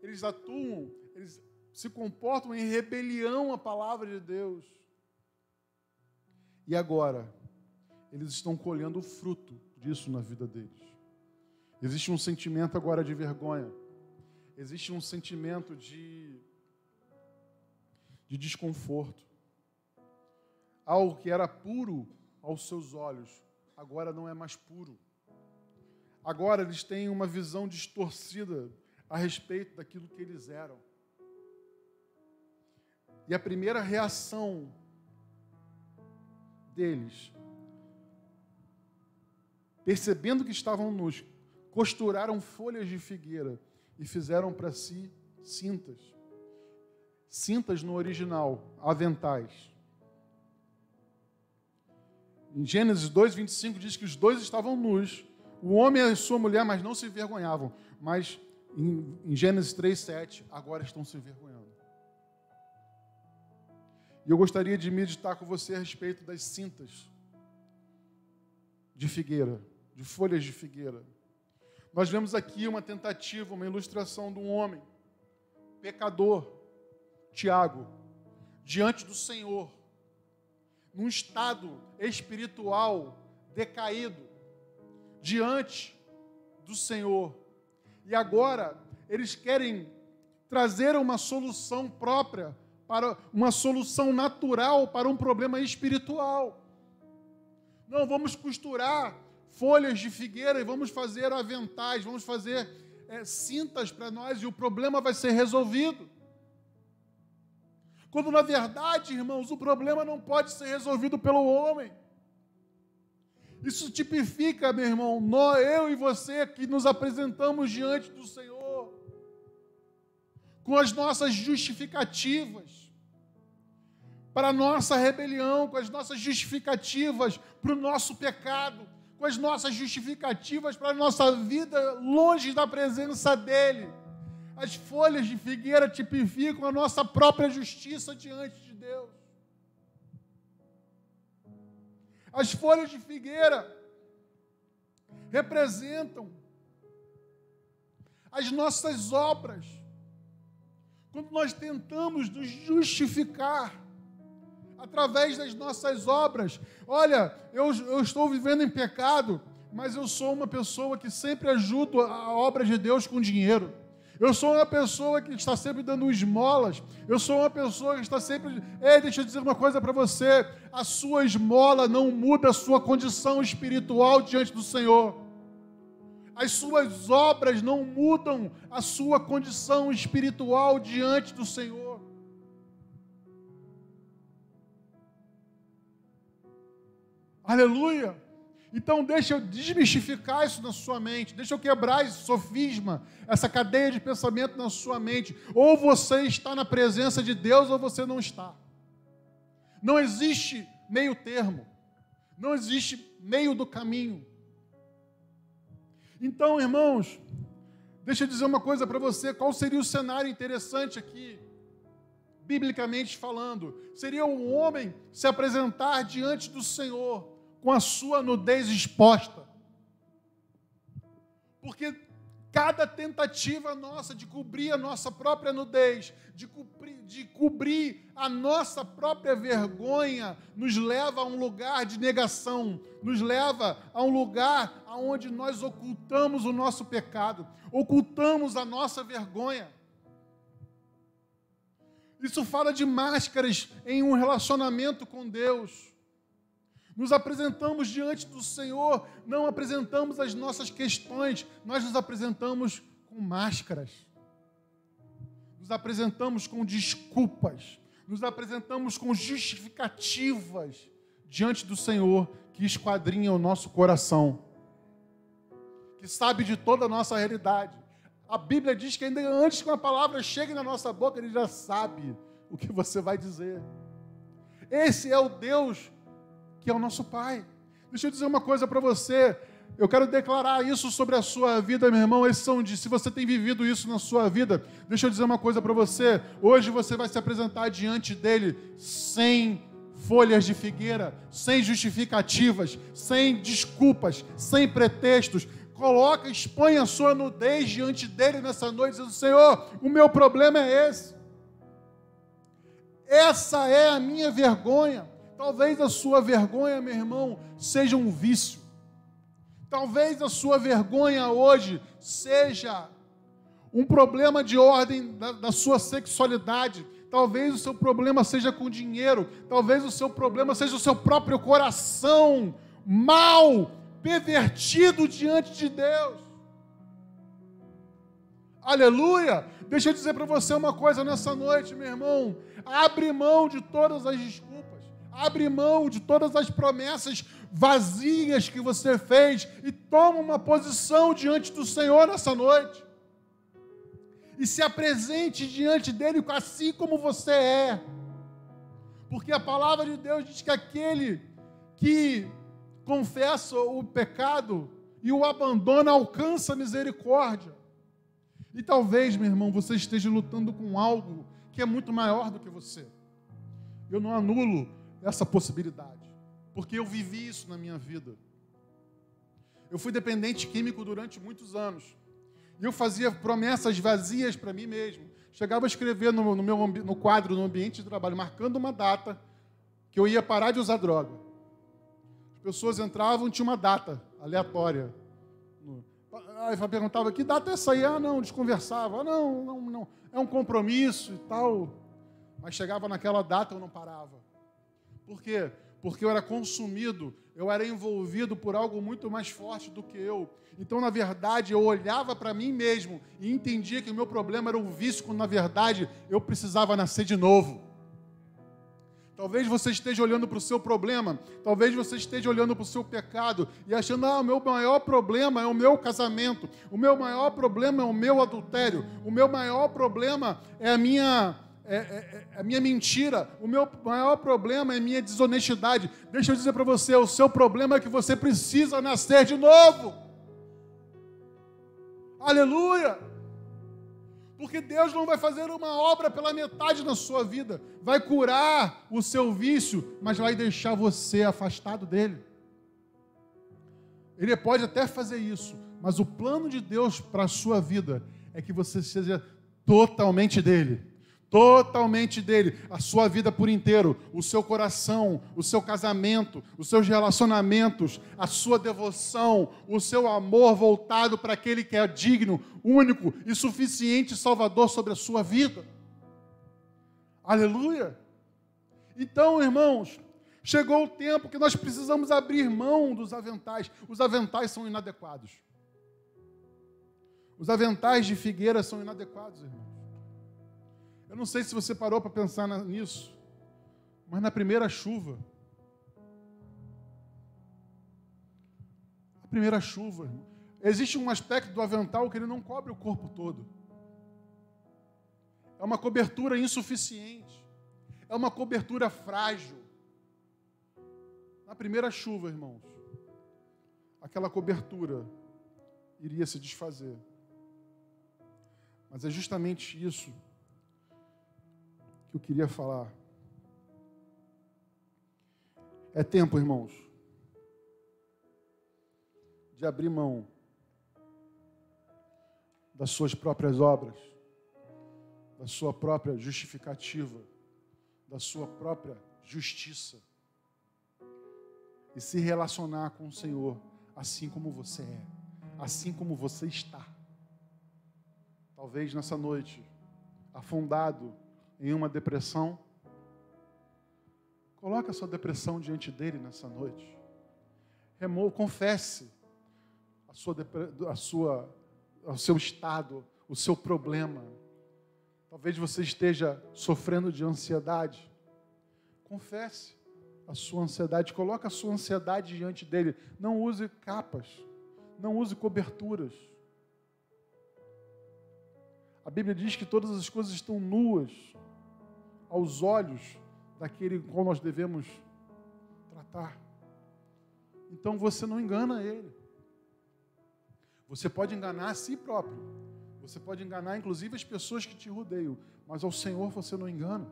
Eles atuam, eles se comportam em rebelião à palavra de Deus. E agora, eles estão colhendo o fruto disso na vida deles. Existe um sentimento agora de vergonha. Existe um sentimento de desconforto. Algo que era puro aos seus olhos, agora não é mais puro. Agora eles têm uma visão distorcida a respeito daquilo que eles eram. E a primeira reação deles, percebendo que estavam nus, costuraram folhas de figueira e fizeram para si cintas. Cintas no original, aventais. Em Gênesis 2:25 diz que os dois estavam nus, o homem e a sua mulher, mas não se envergonhavam. Mas em Gênesis 3:7, agora estão se envergonhando. E eu gostaria de meditar com você a respeito das cintas de figueira, de folhas de figueira. Nós vemos aqui uma tentativa, uma ilustração de um homem, pecador, Tiago, diante do Senhor, num estado espiritual decaído, diante do Senhor. E agora eles querem trazer uma solução própria, para uma solução natural para um problema espiritual. Não, vamos costurar folhas de figueira e vamos fazer aventais, vamos fazer cintas para nós e o problema vai ser resolvido. Quando, na verdade, irmãos, o problema não pode ser resolvido pelo homem. Isso tipifica, meu irmão, eu e você que nos apresentamos diante do Senhor com as nossas justificativas para a nossa rebelião, com as nossas justificativas para o nosso pecado, com as nossas justificativas para a nossa vida longe da presença dEle. As folhas de figueira tipificam a nossa própria justiça diante de Deus. As folhas de figueira representam as nossas obras. Quando nós tentamos nos justificar através das nossas obras, olha, eu estou vivendo em pecado, mas eu sou uma pessoa que sempre ajuda a obra de Deus com dinheiro. Eu sou uma pessoa que está sempre dando esmolas. Eu sou uma pessoa que está sempre... Ei, deixa eu dizer uma coisa para você. A sua esmola não muda a sua condição espiritual diante do Senhor. As suas obras não mudam a sua condição espiritual diante do Senhor. Aleluia! Então deixa eu desmistificar isso na sua mente, deixa eu quebrar esse sofisma, essa cadeia de pensamento na sua mente. Ou você está na presença de Deus ou você não está. Não existe meio termo, não existe meio do caminho. Então, irmãos, deixa eu dizer uma coisa para você, qual seria o cenário interessante aqui, biblicamente falando? Seria um homem se apresentar diante do Senhor com a sua nudez exposta. Porque Cada tentativa nossa de cobrir a nossa própria nudez, de cobrir a nossa própria vergonha, nos leva a um lugar de negação, nos leva a um lugar onde nós ocultamos o nosso pecado, ocultamos a nossa vergonha. Isso fala de máscaras em um relacionamento com Deus. Nos apresentamos diante do Senhor, não apresentamos as nossas questões, nós nos apresentamos com máscaras. Nos apresentamos com desculpas, nos apresentamos com justificativas diante do Senhor, que esquadrinha o nosso coração, que sabe de toda a nossa realidade. A Bíblia diz que ainda antes que uma palavra chegue na nossa boca, Ele já sabe o que você vai dizer. Esse é o Deus que é o nosso Pai. Deixa eu dizer uma coisa para você. Eu quero declarar isso sobre a sua vida, meu irmão. Se você tem vivido isso na sua vida, deixa eu dizer uma coisa para você. Hoje você vai se apresentar diante dele sem folhas de figueira, sem justificativas, sem desculpas, sem pretextos. Expõe a sua nudez diante dele nessa noite, dizendo: Senhor, o meu problema é esse. Essa é a minha vergonha. Talvez a sua vergonha, meu irmão, seja um vício. Talvez a sua vergonha hoje seja um problema de ordem da sua sexualidade. Talvez o seu problema seja com dinheiro. Talvez o seu problema seja o seu próprio coração mal, pervertido diante de Deus. Aleluia! Deixa eu dizer para você uma coisa nessa noite, meu irmão. Abre mão de todas as desculpas. Abre mão de todas as promessas vazias que você fez e toma uma posição diante do Senhor nessa noite. E se apresente diante dele assim como você é. Porque a palavra de Deus diz que aquele que confessa o pecado e o abandona alcança a misericórdia. E talvez, meu irmão, você esteja lutando com algo que é muito maior do que você. Eu não anulo essa possibilidade, porque eu vivi isso na minha vida. Eu fui dependente químico durante muitos anos, e eu fazia promessas vazias para mim mesmo. Chegava a escrever no quadro, no ambiente de trabalho, marcando uma data que eu ia parar de usar droga. As pessoas entravam e tinha uma data aleatória. Aí eu perguntava: que data é essa aí? Ah, não, desconversava. Ah, não, é um compromisso e tal. Mas chegava naquela data, eu não parava. Por quê? Porque eu era consumido, eu era envolvido por algo muito mais forte do que eu. Então, na verdade, eu olhava para mim mesmo e entendia que o meu problema era um vício, quando, na verdade, eu precisava nascer de novo. Talvez você esteja olhando para o seu problema, talvez você esteja olhando para o seu pecado e achando: o meu maior problema é o meu casamento, o meu maior problema é o meu adultério, o meu maior problema é a minha mentira, o meu maior problema é a minha desonestidade. Deixa eu dizer para você, o seu problema é que você precisa nascer de novo. Aleluia! Porque Deus não vai fazer uma obra pela metade na sua vida, vai curar o seu vício, mas vai deixar você afastado dele. Ele pode até fazer isso, mas o plano de Deus para a sua vida é que você seja totalmente dele. Totalmente dele, a sua vida por inteiro, o seu coração, o seu casamento, os seus relacionamentos, a sua devoção, o seu amor voltado para aquele que é digno, único e suficiente Salvador sobre a sua vida. Aleluia! Então, irmãos, chegou o tempo que nós precisamos abrir mão dos aventais. Os aventais são inadequados. Os aventais de figueira são inadequados, irmãos. Eu não sei se você parou para pensar nisso, mas na primeira chuva, irmão, existe um aspecto do avental que ele não cobre o corpo todo. É uma cobertura insuficiente, é uma cobertura frágil. Na primeira chuva, irmãos, aquela cobertura iria se desfazer. Mas é justamente isso que eu queria falar. É tempo, irmãos, de abrir mão das suas próprias obras, da sua própria justificativa, da sua própria justiça. E se relacionar com o Senhor assim como você é, assim como você está. Talvez nessa noite, afundado em uma depressão, coloque a sua depressão diante dele nessa noite. Confesse o seu estado, o seu problema. Talvez você esteja sofrendo de ansiedade. Confesse a sua ansiedade, coloque a sua ansiedade diante dele. Não use capas, não use coberturas. A Bíblia diz que todas as coisas estão nuas aos olhos daquele com qual nós devemos tratar. Então você não engana ele. Você pode enganar a si próprio. Você pode enganar inclusive as pessoas que te rodeiam, mas ao Senhor você não engana.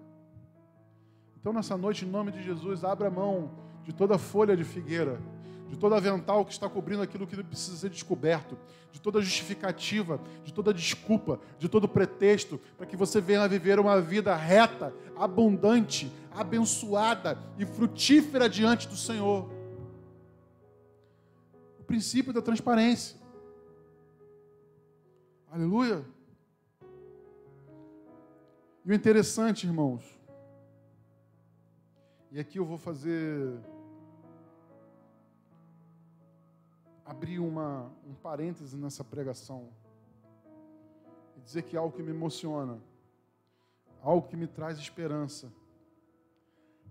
Então nessa noite, em nome de Jesus, abra mão de toda folha de figueira, de todo avental que está cobrindo aquilo que precisa ser descoberto, de toda justificativa, de toda desculpa, de todo pretexto, para que você venha viver uma vida reta, abundante, abençoada e frutífera diante do Senhor. O princípio da transparência. Aleluia. E o interessante, irmãos, e aqui eu vou abrir um parêntese nessa pregação e dizer que algo que me emociona, algo que me traz esperança,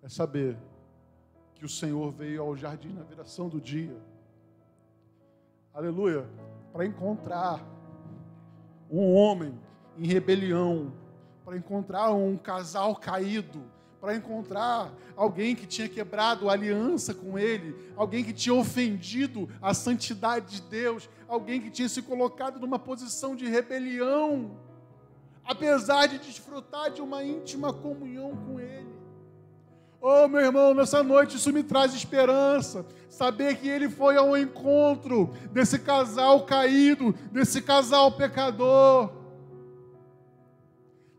é saber que o Senhor veio ao jardim na viração do dia, aleluia, para encontrar um homem em rebelião, para encontrar um casal caído, para encontrar alguém que tinha quebrado a aliança com ele, alguém que tinha ofendido a santidade de Deus, alguém que tinha se colocado numa posição de rebelião, apesar de desfrutar de uma íntima comunhão com ele. Oh, meu irmão, nessa noite isso me traz esperança, saber que ele foi ao encontro desse casal caído, desse casal pecador.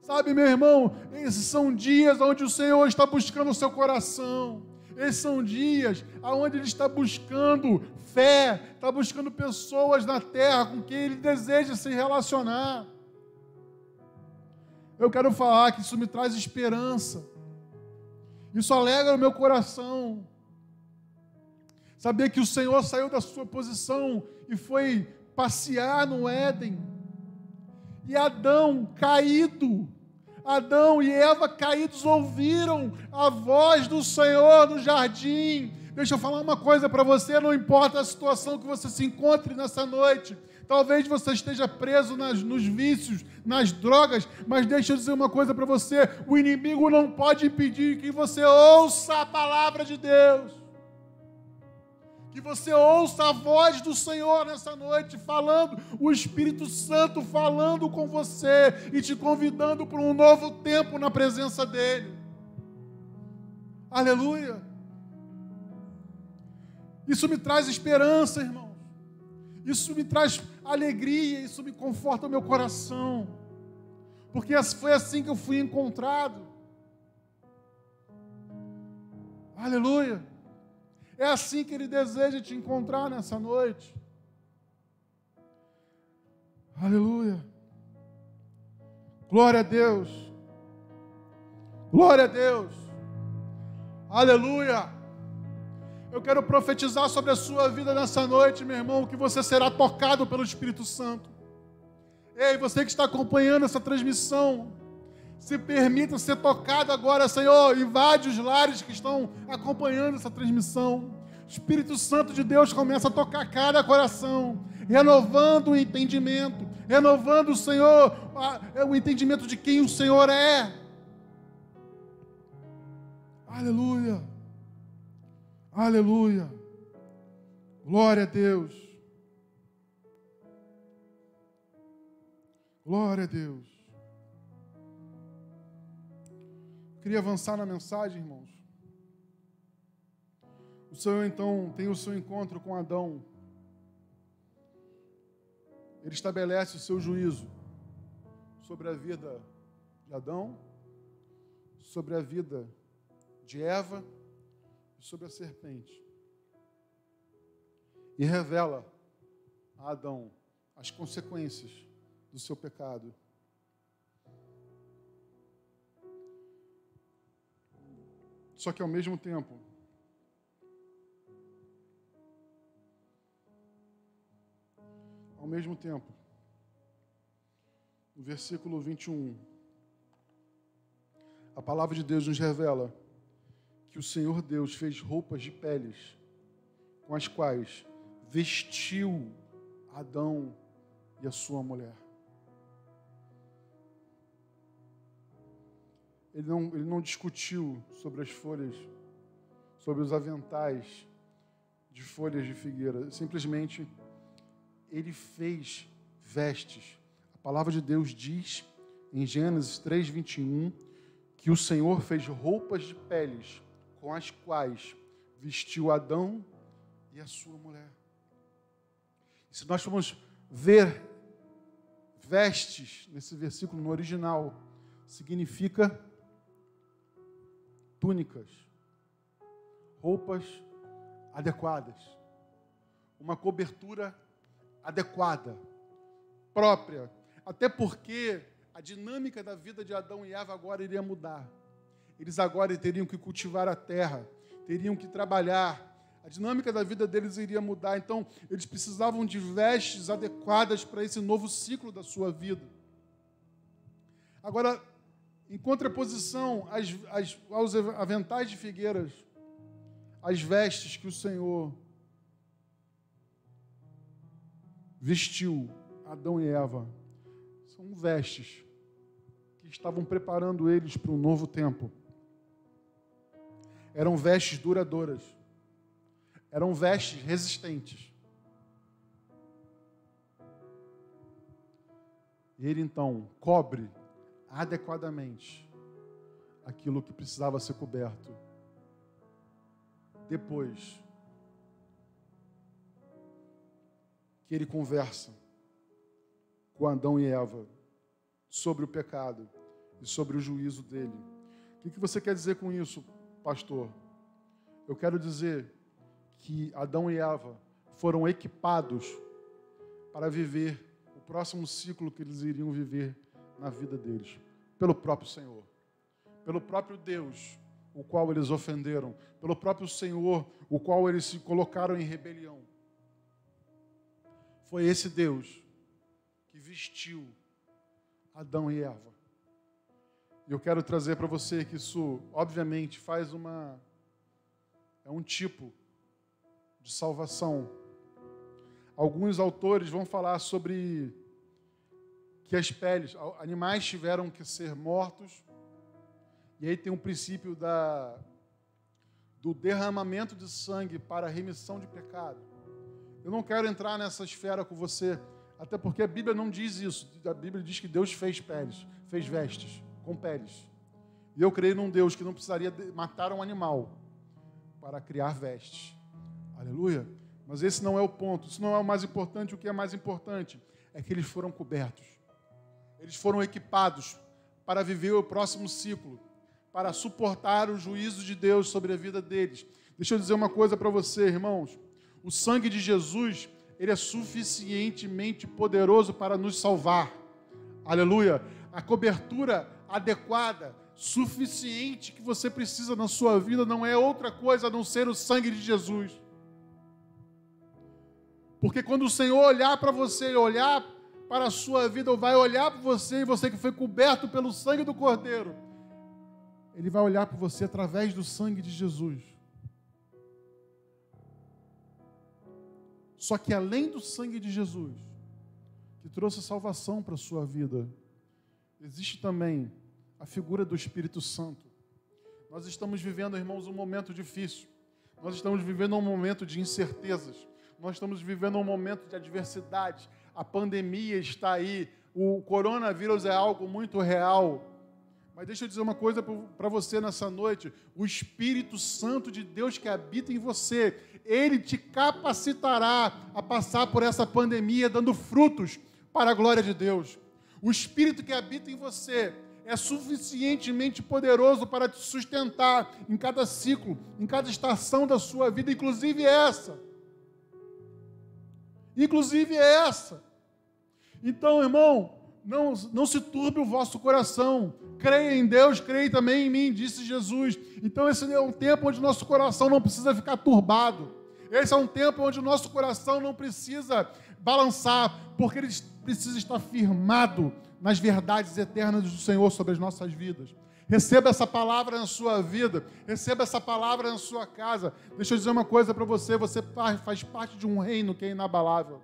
Sabe, meu irmão, esses são dias onde o Senhor está buscando o seu coração. Esses são dias onde Ele está buscando fé, está buscando pessoas na terra com quem Ele deseja se relacionar. Eu quero falar que isso me traz esperança. Isso alegra o meu coração. Saber que o Senhor saiu da sua posição e foi passear no Éden. E Adão e Eva caídos ouviram a voz do Senhor no jardim. Deixa eu falar uma coisa para você, não importa a situação que você se encontre nessa noite. Talvez você esteja preso nos vícios, nas drogas, mas deixa eu dizer uma coisa para você, o inimigo não pode impedir que você ouça a palavra de Deus. Que você ouça a voz do Senhor nessa noite, falando, o Espírito Santo falando com você e te convidando para um novo tempo na presença dEle. Aleluia! Isso me traz esperança, irmãos. Isso me traz alegria, isso me conforta o meu coração. Porque foi assim que eu fui encontrado. Aleluia! É assim que Ele deseja te encontrar nessa noite. Aleluia. Glória a Deus. Glória a Deus. Aleluia. Eu quero profetizar sobre a sua vida nessa noite, meu irmão, que você será tocado pelo Espírito Santo. Ei, você que está acompanhando essa transmissão, se permita ser tocado agora, Senhor. Invade os lares que estão acompanhando essa transmissão. O Espírito Santo de Deus começa a tocar cada coração, renovando o entendimento, renovando o Senhor, o entendimento de quem o Senhor é. Aleluia. Aleluia. Glória a Deus. Glória a Deus. Queria avançar na mensagem, irmãos. O Senhor, então, tem o seu encontro com Adão. Ele estabelece o seu juízo sobre a vida de Adão, sobre a vida de Eva e sobre a serpente. E revela a Adão as consequências do seu pecado. Só que ao mesmo tempo, no versículo 21, a palavra de Deus nos revela que o Senhor Deus fez roupas de peles com as quais vestiu Adão e a sua mulher. Ele não discutiu sobre as folhas, sobre os aventais de folhas de figueira. Simplesmente, ele fez vestes. A palavra de Deus diz, em Gênesis 3:21, que o Senhor fez roupas de peles com as quais vestiu Adão e a sua mulher. E se nós formos ver vestes nesse versículo no original, significa túnicas, roupas adequadas, uma cobertura adequada, própria, até porque a dinâmica da vida de Adão e Eva agora iria mudar. Eles agora teriam que cultivar a terra, teriam que trabalhar, a dinâmica da vida deles iria mudar, então eles precisavam de vestes adequadas para esse novo ciclo da sua vida. Agora, em contraposição aos aventais de figueiras, as vestes que o Senhor vestiu Adão e Eva, são vestes que estavam preparando eles para um novo tempo. Eram vestes duradouras, eram vestes resistentes. E ele então cobre adequadamente aquilo que precisava ser coberto. Depois que ele conversa com Adão e Eva sobre o pecado e sobre o juízo dele. O que você quer dizer com isso, pastor? Eu quero dizer que Adão e Eva foram equipados para viver o próximo ciclo que eles iriam viver na vida deles, pelo próprio Senhor, pelo próprio Deus, o qual eles ofenderam, pelo próprio Senhor, o qual eles se colocaram em rebelião. Foi esse Deus que vestiu Adão e Eva. E eu quero trazer para você que isso, obviamente, é um tipo de salvação. Alguns autores vão falar sobre que as peles, animais tiveram que ser mortos, e aí tem um princípio do derramamento de sangue para a remissão de pecado. Eu não quero entrar nessa esfera com você, até porque a Bíblia não diz isso. A Bíblia diz que Deus fez vestes com peles. E eu creio num Deus que não precisaria matar um animal para criar vestes. Aleluia. Mas esse não é o ponto, isso não é o mais importante. O que é mais importante é que eles foram cobertos. Eles foram equipados para viver o próximo ciclo, para suportar o juízo de Deus sobre a vida deles. Deixa eu dizer uma coisa para você, irmãos. O sangue de Jesus, ele é suficientemente poderoso para nos salvar. Aleluia. A cobertura adequada, suficiente que você precisa na sua vida não é outra coisa a não ser o sangue de Jesus. Porque quando o Senhor olhar para você, olhar para a sua vida, ou vai olhar para você, e você que foi coberto pelo sangue do Cordeiro, Ele vai olhar para você através do sangue de Jesus. Só que além do sangue de Jesus, que trouxe salvação para a sua vida, existe também a figura do Espírito Santo. Nós estamos vivendo, irmãos, um momento difícil. Nós estamos vivendo um momento de incertezas. Nós estamos vivendo um momento de adversidade. A pandemia está aí. O coronavírus é algo muito real. Mas deixa eu dizer uma coisa para você nessa noite. O Espírito Santo de Deus que habita em você, Ele te capacitará a passar por essa pandemia dando frutos para a glória de Deus. O Espírito que habita em você é suficientemente poderoso para te sustentar em cada ciclo, em cada estação da sua vida, inclusive essa. Então, irmão, não se turbe o vosso coração. Creia em Deus, creia também em mim, disse Jesus. Então esse é um tempo onde o nosso coração não precisa ficar turbado. Esse é um tempo onde o nosso coração não precisa balançar, porque ele precisa estar firmado nas verdades eternas do Senhor sobre as nossas vidas. Receba essa palavra na sua vida, receba essa palavra na sua casa. Deixa eu dizer uma coisa para você, você faz parte de um reino que é inabalável.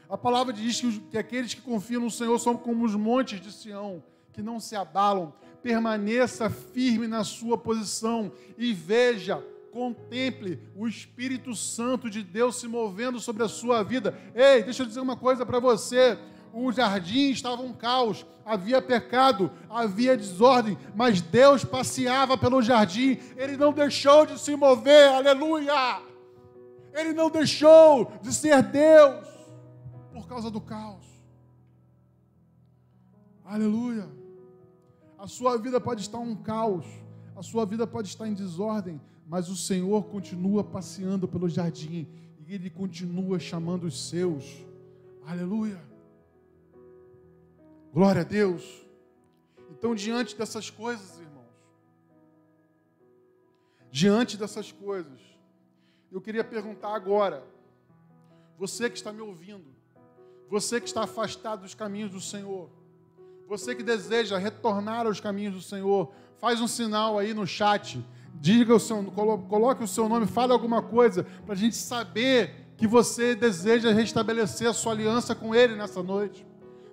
A palavra diz que aqueles que confiam no Senhor são como os montes de Sião, que não se abalam. Permaneça firme na sua posição e veja, contemple o Espírito Santo de Deus se movendo sobre a sua vida. Ei, deixa eu dizer uma coisa para você. O jardim estava um caos, havia pecado, havia desordem, mas Deus passeava pelo jardim, Ele não deixou de se mover, aleluia! Ele não deixou de ser Deus por causa do caos. Aleluia! A sua vida pode estar um caos, a sua vida pode estar em desordem, mas o Senhor continua passeando pelo jardim e Ele continua chamando os seus. Aleluia! Glória a Deus. Então, diante dessas coisas, irmãos, diante dessas coisas, eu queria perguntar agora, você que está me ouvindo, você que está afastado dos caminhos do Senhor, você que deseja retornar aos caminhos do Senhor, faz um sinal aí no chat, diga coloque o seu nome, fale alguma coisa, para a gente saber que você deseja restabelecer a sua aliança com Ele nessa noite.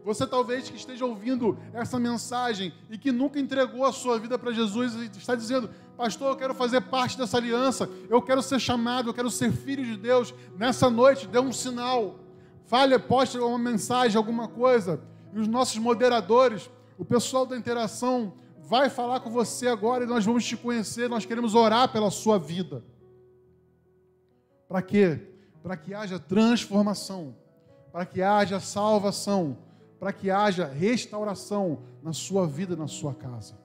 Você talvez que esteja ouvindo essa mensagem e que nunca entregou a sua vida para Jesus e está dizendo, pastor, eu quero fazer parte dessa aliança, eu quero ser chamado, eu quero ser filho de Deus. Nessa noite, dê um sinal, fale, poste uma mensagem, alguma coisa, e os nossos moderadores, o pessoal da interação, vai falar com você agora e nós vamos te conhecer, nós queremos orar pela sua vida. Para quê? Para que haja transformação, para que haja salvação, para que haja restauração na sua vida, na sua casa.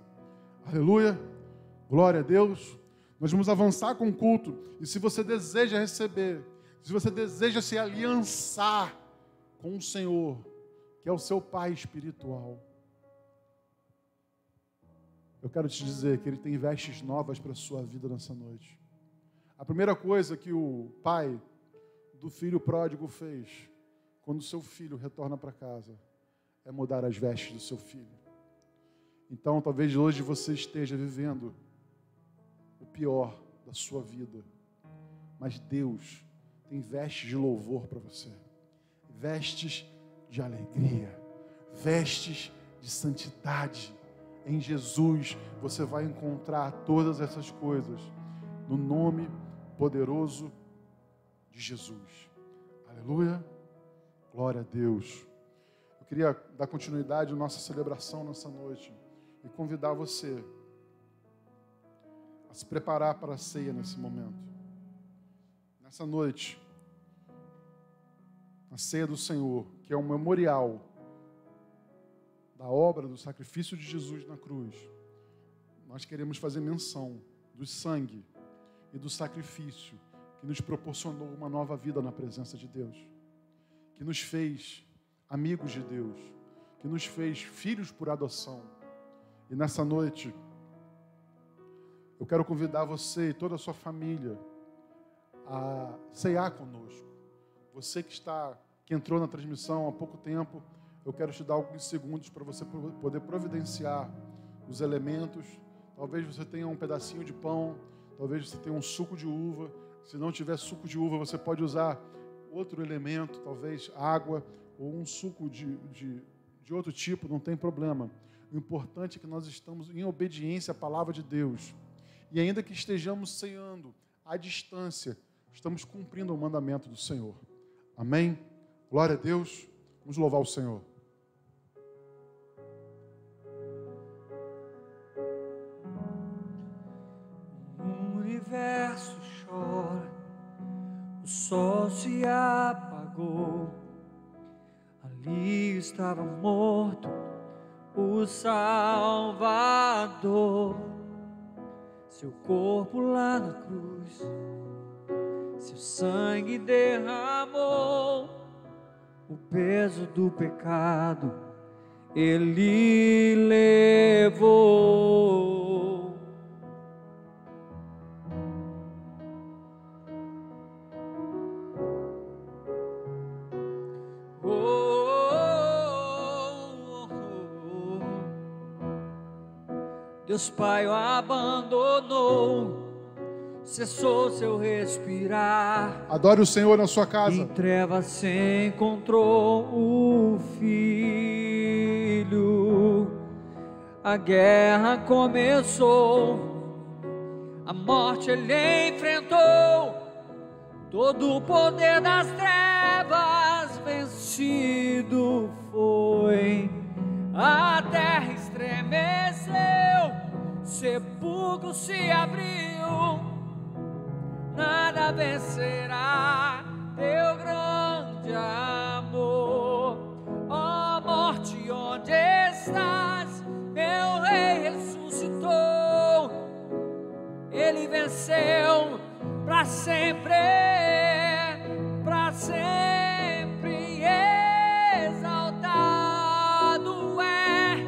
Aleluia, glória a Deus. Nós vamos avançar com o culto, e se você deseja receber, se você deseja se aliançar com o Senhor, que é o seu Pai espiritual, eu quero te dizer que Ele tem vestes novas para a sua vida nessa noite. A primeira coisa que o pai do filho pródigo fez, quando seu filho retorna para casa, é mudar as vestes do seu filho. Então, talvez hoje você esteja vivendo o pior da sua vida, mas Deus tem vestes de louvor para você, vestes de alegria, vestes de santidade. Em Jesus você vai encontrar todas essas coisas, no nome poderoso de Jesus. Aleluia, glória a Deus. Eu queria dar continuidade à nossa celebração nessa noite e convidar você a se preparar para a ceia nesse momento. Nessa noite, a ceia do Senhor, que é um memorial da obra do sacrifício de Jesus na cruz, nós queremos fazer menção do sangue e do sacrifício que nos proporcionou uma nova vida na presença de Deus, que nos fez amigos de Deus, que nos fez filhos por adoção. E nessa noite, eu quero convidar você e toda a sua família a ceiar conosco. Você que entrou na transmissão há pouco tempo, eu quero te dar alguns segundos para você poder providenciar os elementos. Talvez você tenha um pedacinho de pão, talvez você tenha um suco de uva. Se não tiver suco de uva, você pode usar outro elemento, talvez água ou um suco de outro tipo, não tem problema. O importante é que nós estamos em obediência à palavra de Deus. E ainda que estejamos ceando à distância, estamos cumprindo o mandamento do Senhor. Amém? Glória a Deus. Vamos louvar o Senhor. O universo chora, o sol se apagou, a ali estava morto o Salvador, seu corpo lá na cruz, seu sangue derramou, o peso do pecado Ele levou. Oh, oh, oh, oh. Deus Pai o abandonou, cessou seu respirar. Adore o Senhor na sua casa. Em trevas se encontrou o Filho. A guerra começou, a morte ele enfrentou, todo o poder das trevas vencido foi. A terra estremeceu, sepulcro se abriu, nada vencerá teu grande amor. Ó morte, onde estás? Meu rei ressuscitou, ele venceu para sempre, para sempre. Exaltado é,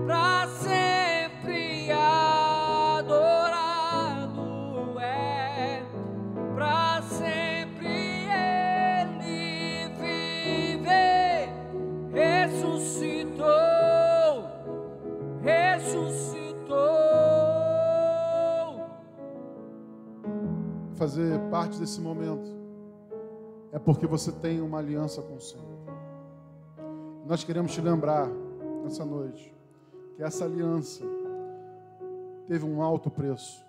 para sempre adorado é, para sempre ele vive. Ressuscitou, ressuscitou. Fazer parte desse momento é porque você tem uma aliança com o Senhor. Nós queremos te lembrar nessa noite que essa aliança teve um alto preço.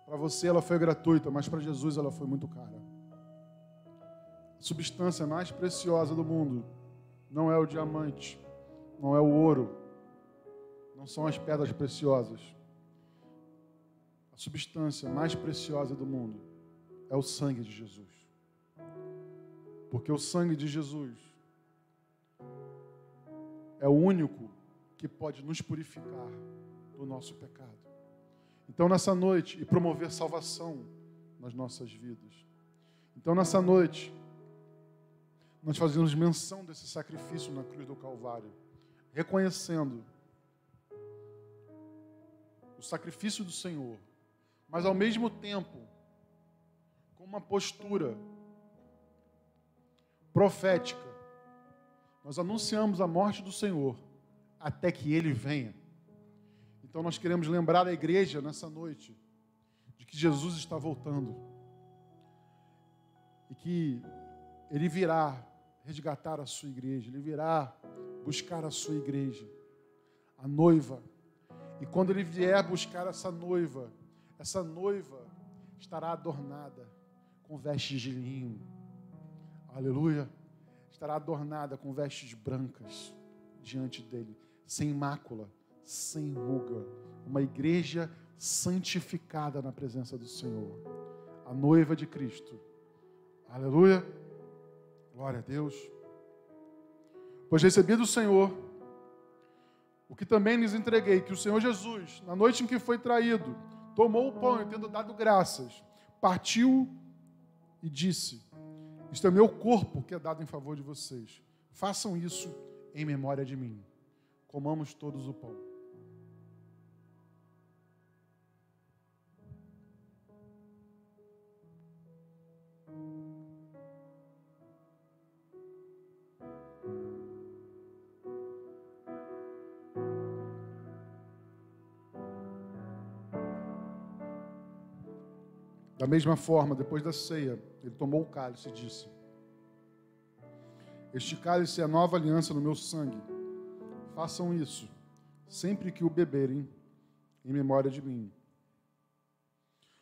Para você ela foi gratuita, mas para Jesus ela foi muito cara. A substância mais preciosa do mundo não é o diamante, não é o ouro, não são as pedras preciosas. A substância mais preciosa do mundo é o sangue de Jesus. Porque o sangue de Jesus é o único que pode nos purificar do nosso pecado. Então, nessa noite, e promover salvação nas nossas vidas. Então, nessa noite, nós fazemos menção desse sacrifício na cruz do Calvário, reconhecendo o sacrifício do Senhor, mas ao mesmo tempo, com uma postura profética, nós anunciamos a morte do Senhor até que Ele venha. Então nós queremos lembrar a igreja nessa noite de que Jesus está voltando e que Ele virá resgatar a sua igreja, Ele virá buscar a sua igreja, a noiva. E quando Ele vier buscar essa noiva estará adornada com vestes de linho. Aleluia. Estará adornada com vestes brancas diante dele, sem mácula, sem ruga. Uma igreja santificada na presença do Senhor. A noiva de Cristo. Aleluia. Glória a Deus. Pois recebi do Senhor o que também lhes entreguei, que o Senhor Jesus, na noite em que foi traído, tomou o pão e, tendo dado graças, partiu e disse: isto é meu corpo que é dado em favor de vocês. Façam isso em memória de mim. Comamos todos o pão. Da mesma forma, depois da ceia, ele tomou o cálice e disse: este cálice é a nova aliança no meu sangue. Façam isso sempre que o beberem em memória de mim.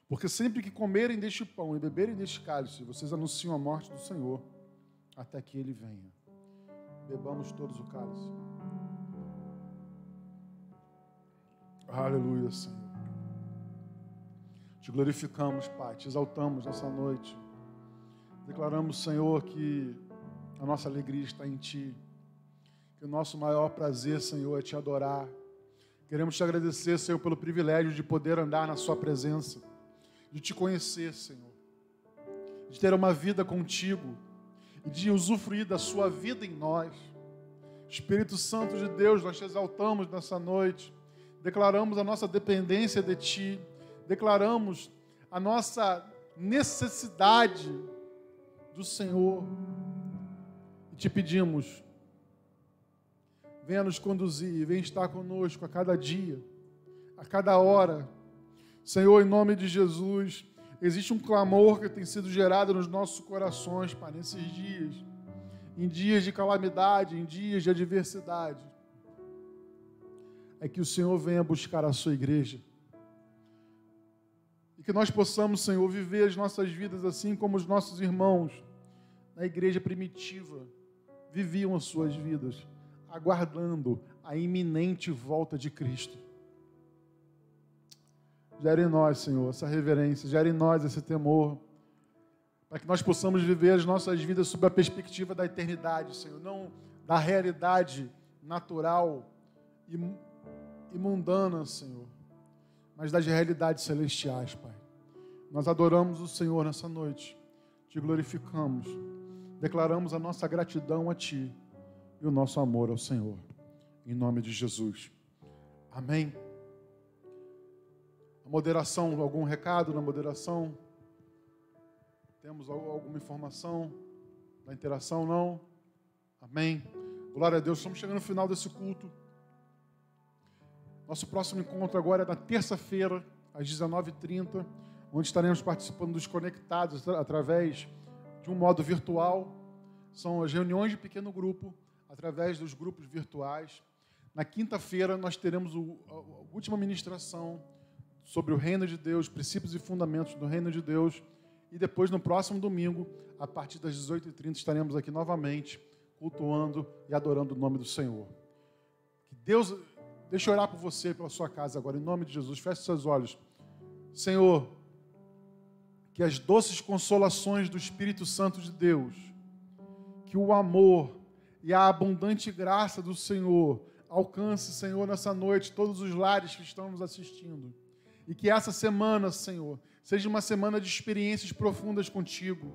Porque sempre que comerem deste pão e beberem deste cálice, vocês anunciam a morte do Senhor até que Ele venha. Bebamos todos o cálice. Aleluia, Senhor. Te glorificamos, Pai, te exaltamos nessa noite. Declaramos, Senhor, que a nossa alegria está em Ti. que o nosso maior prazer, Senhor, é te adorar. Queremos te agradecer, Senhor, pelo privilégio de poder andar na sua presença, de te conhecer, Senhor, de ter uma vida contigo e de usufruir da sua vida em nós. Espírito Santo de Deus, nós te exaltamos nessa noite, declaramos a nossa dependência de ti, declaramos a nossa necessidade do Senhor e te pedimos, venha nos conduzir, venha estar conosco a cada dia, a cada hora. Senhor, em nome de Jesus, existe um clamor que tem sido gerado nos nossos corações, Pai, nesses dias, em dias de calamidade, em dias de adversidade. É que o Senhor venha buscar a sua igreja. E que nós possamos, Senhor, viver as nossas vidas assim como os nossos irmãos na igreja primitiva viviam as suas vidas, aguardando a iminente volta de Cristo. Gere em nós, Senhor, essa reverência, gere em nós esse temor, para que nós possamos viver as nossas vidas sob a perspectiva da eternidade, Senhor, não da realidade natural e mundana, Senhor, mas das realidades celestiais, Pai. Nós adoramos o Senhor nessa noite, te glorificamos, declaramos a nossa gratidão a Ti e o nosso amor ao Senhor, em nome de Jesus. Amém. A moderação, algum recado na moderação? Temos alguma informação da interação? Não? Amém. Glória a Deus, estamos chegando no final desse culto. Nosso próximo encontro agora é na terça-feira, às 19h30, onde estaremos participando dos Conectados através de um modo virtual. São as reuniões de pequeno grupo, através dos grupos virtuais. Na quinta-feira, nós teremos a última ministração sobre o reino de Deus, princípios e fundamentos do reino de Deus. E depois, no próximo domingo, a partir das 18h30, estaremos aqui novamente, cultuando e adorando o nome do Senhor. Que Deus... Deixa eu orar por você, pela sua casa agora, em nome de Jesus. Feche seus olhos. Senhor, que as doces consolações do Espírito Santo de Deus, que o amor e a abundante graça do Senhor alcance, Senhor, nessa noite, todos os lares que estão nos assistindo. E que essa semana, Senhor, seja uma semana de experiências profundas contigo.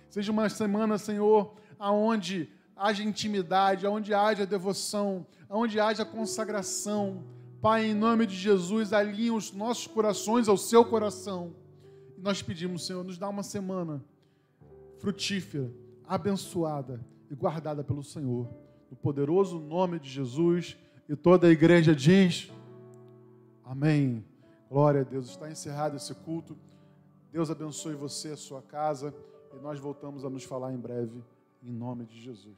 Seja uma semana, Senhor, aonde haja intimidade, aonde haja devoção, aonde haja consagração. Pai, em nome de Jesus, alinhe os nossos corações ao seu coração. E nós pedimos, Senhor, nos dá uma semana frutífera, abençoada e guardada pelo Senhor. No poderoso nome de Jesus. E toda a igreja diz: amém. Glória a Deus. Está encerrado esse culto. Deus abençoe você, a sua casa. E nós voltamos a nos falar em breve, em nome de Jesus.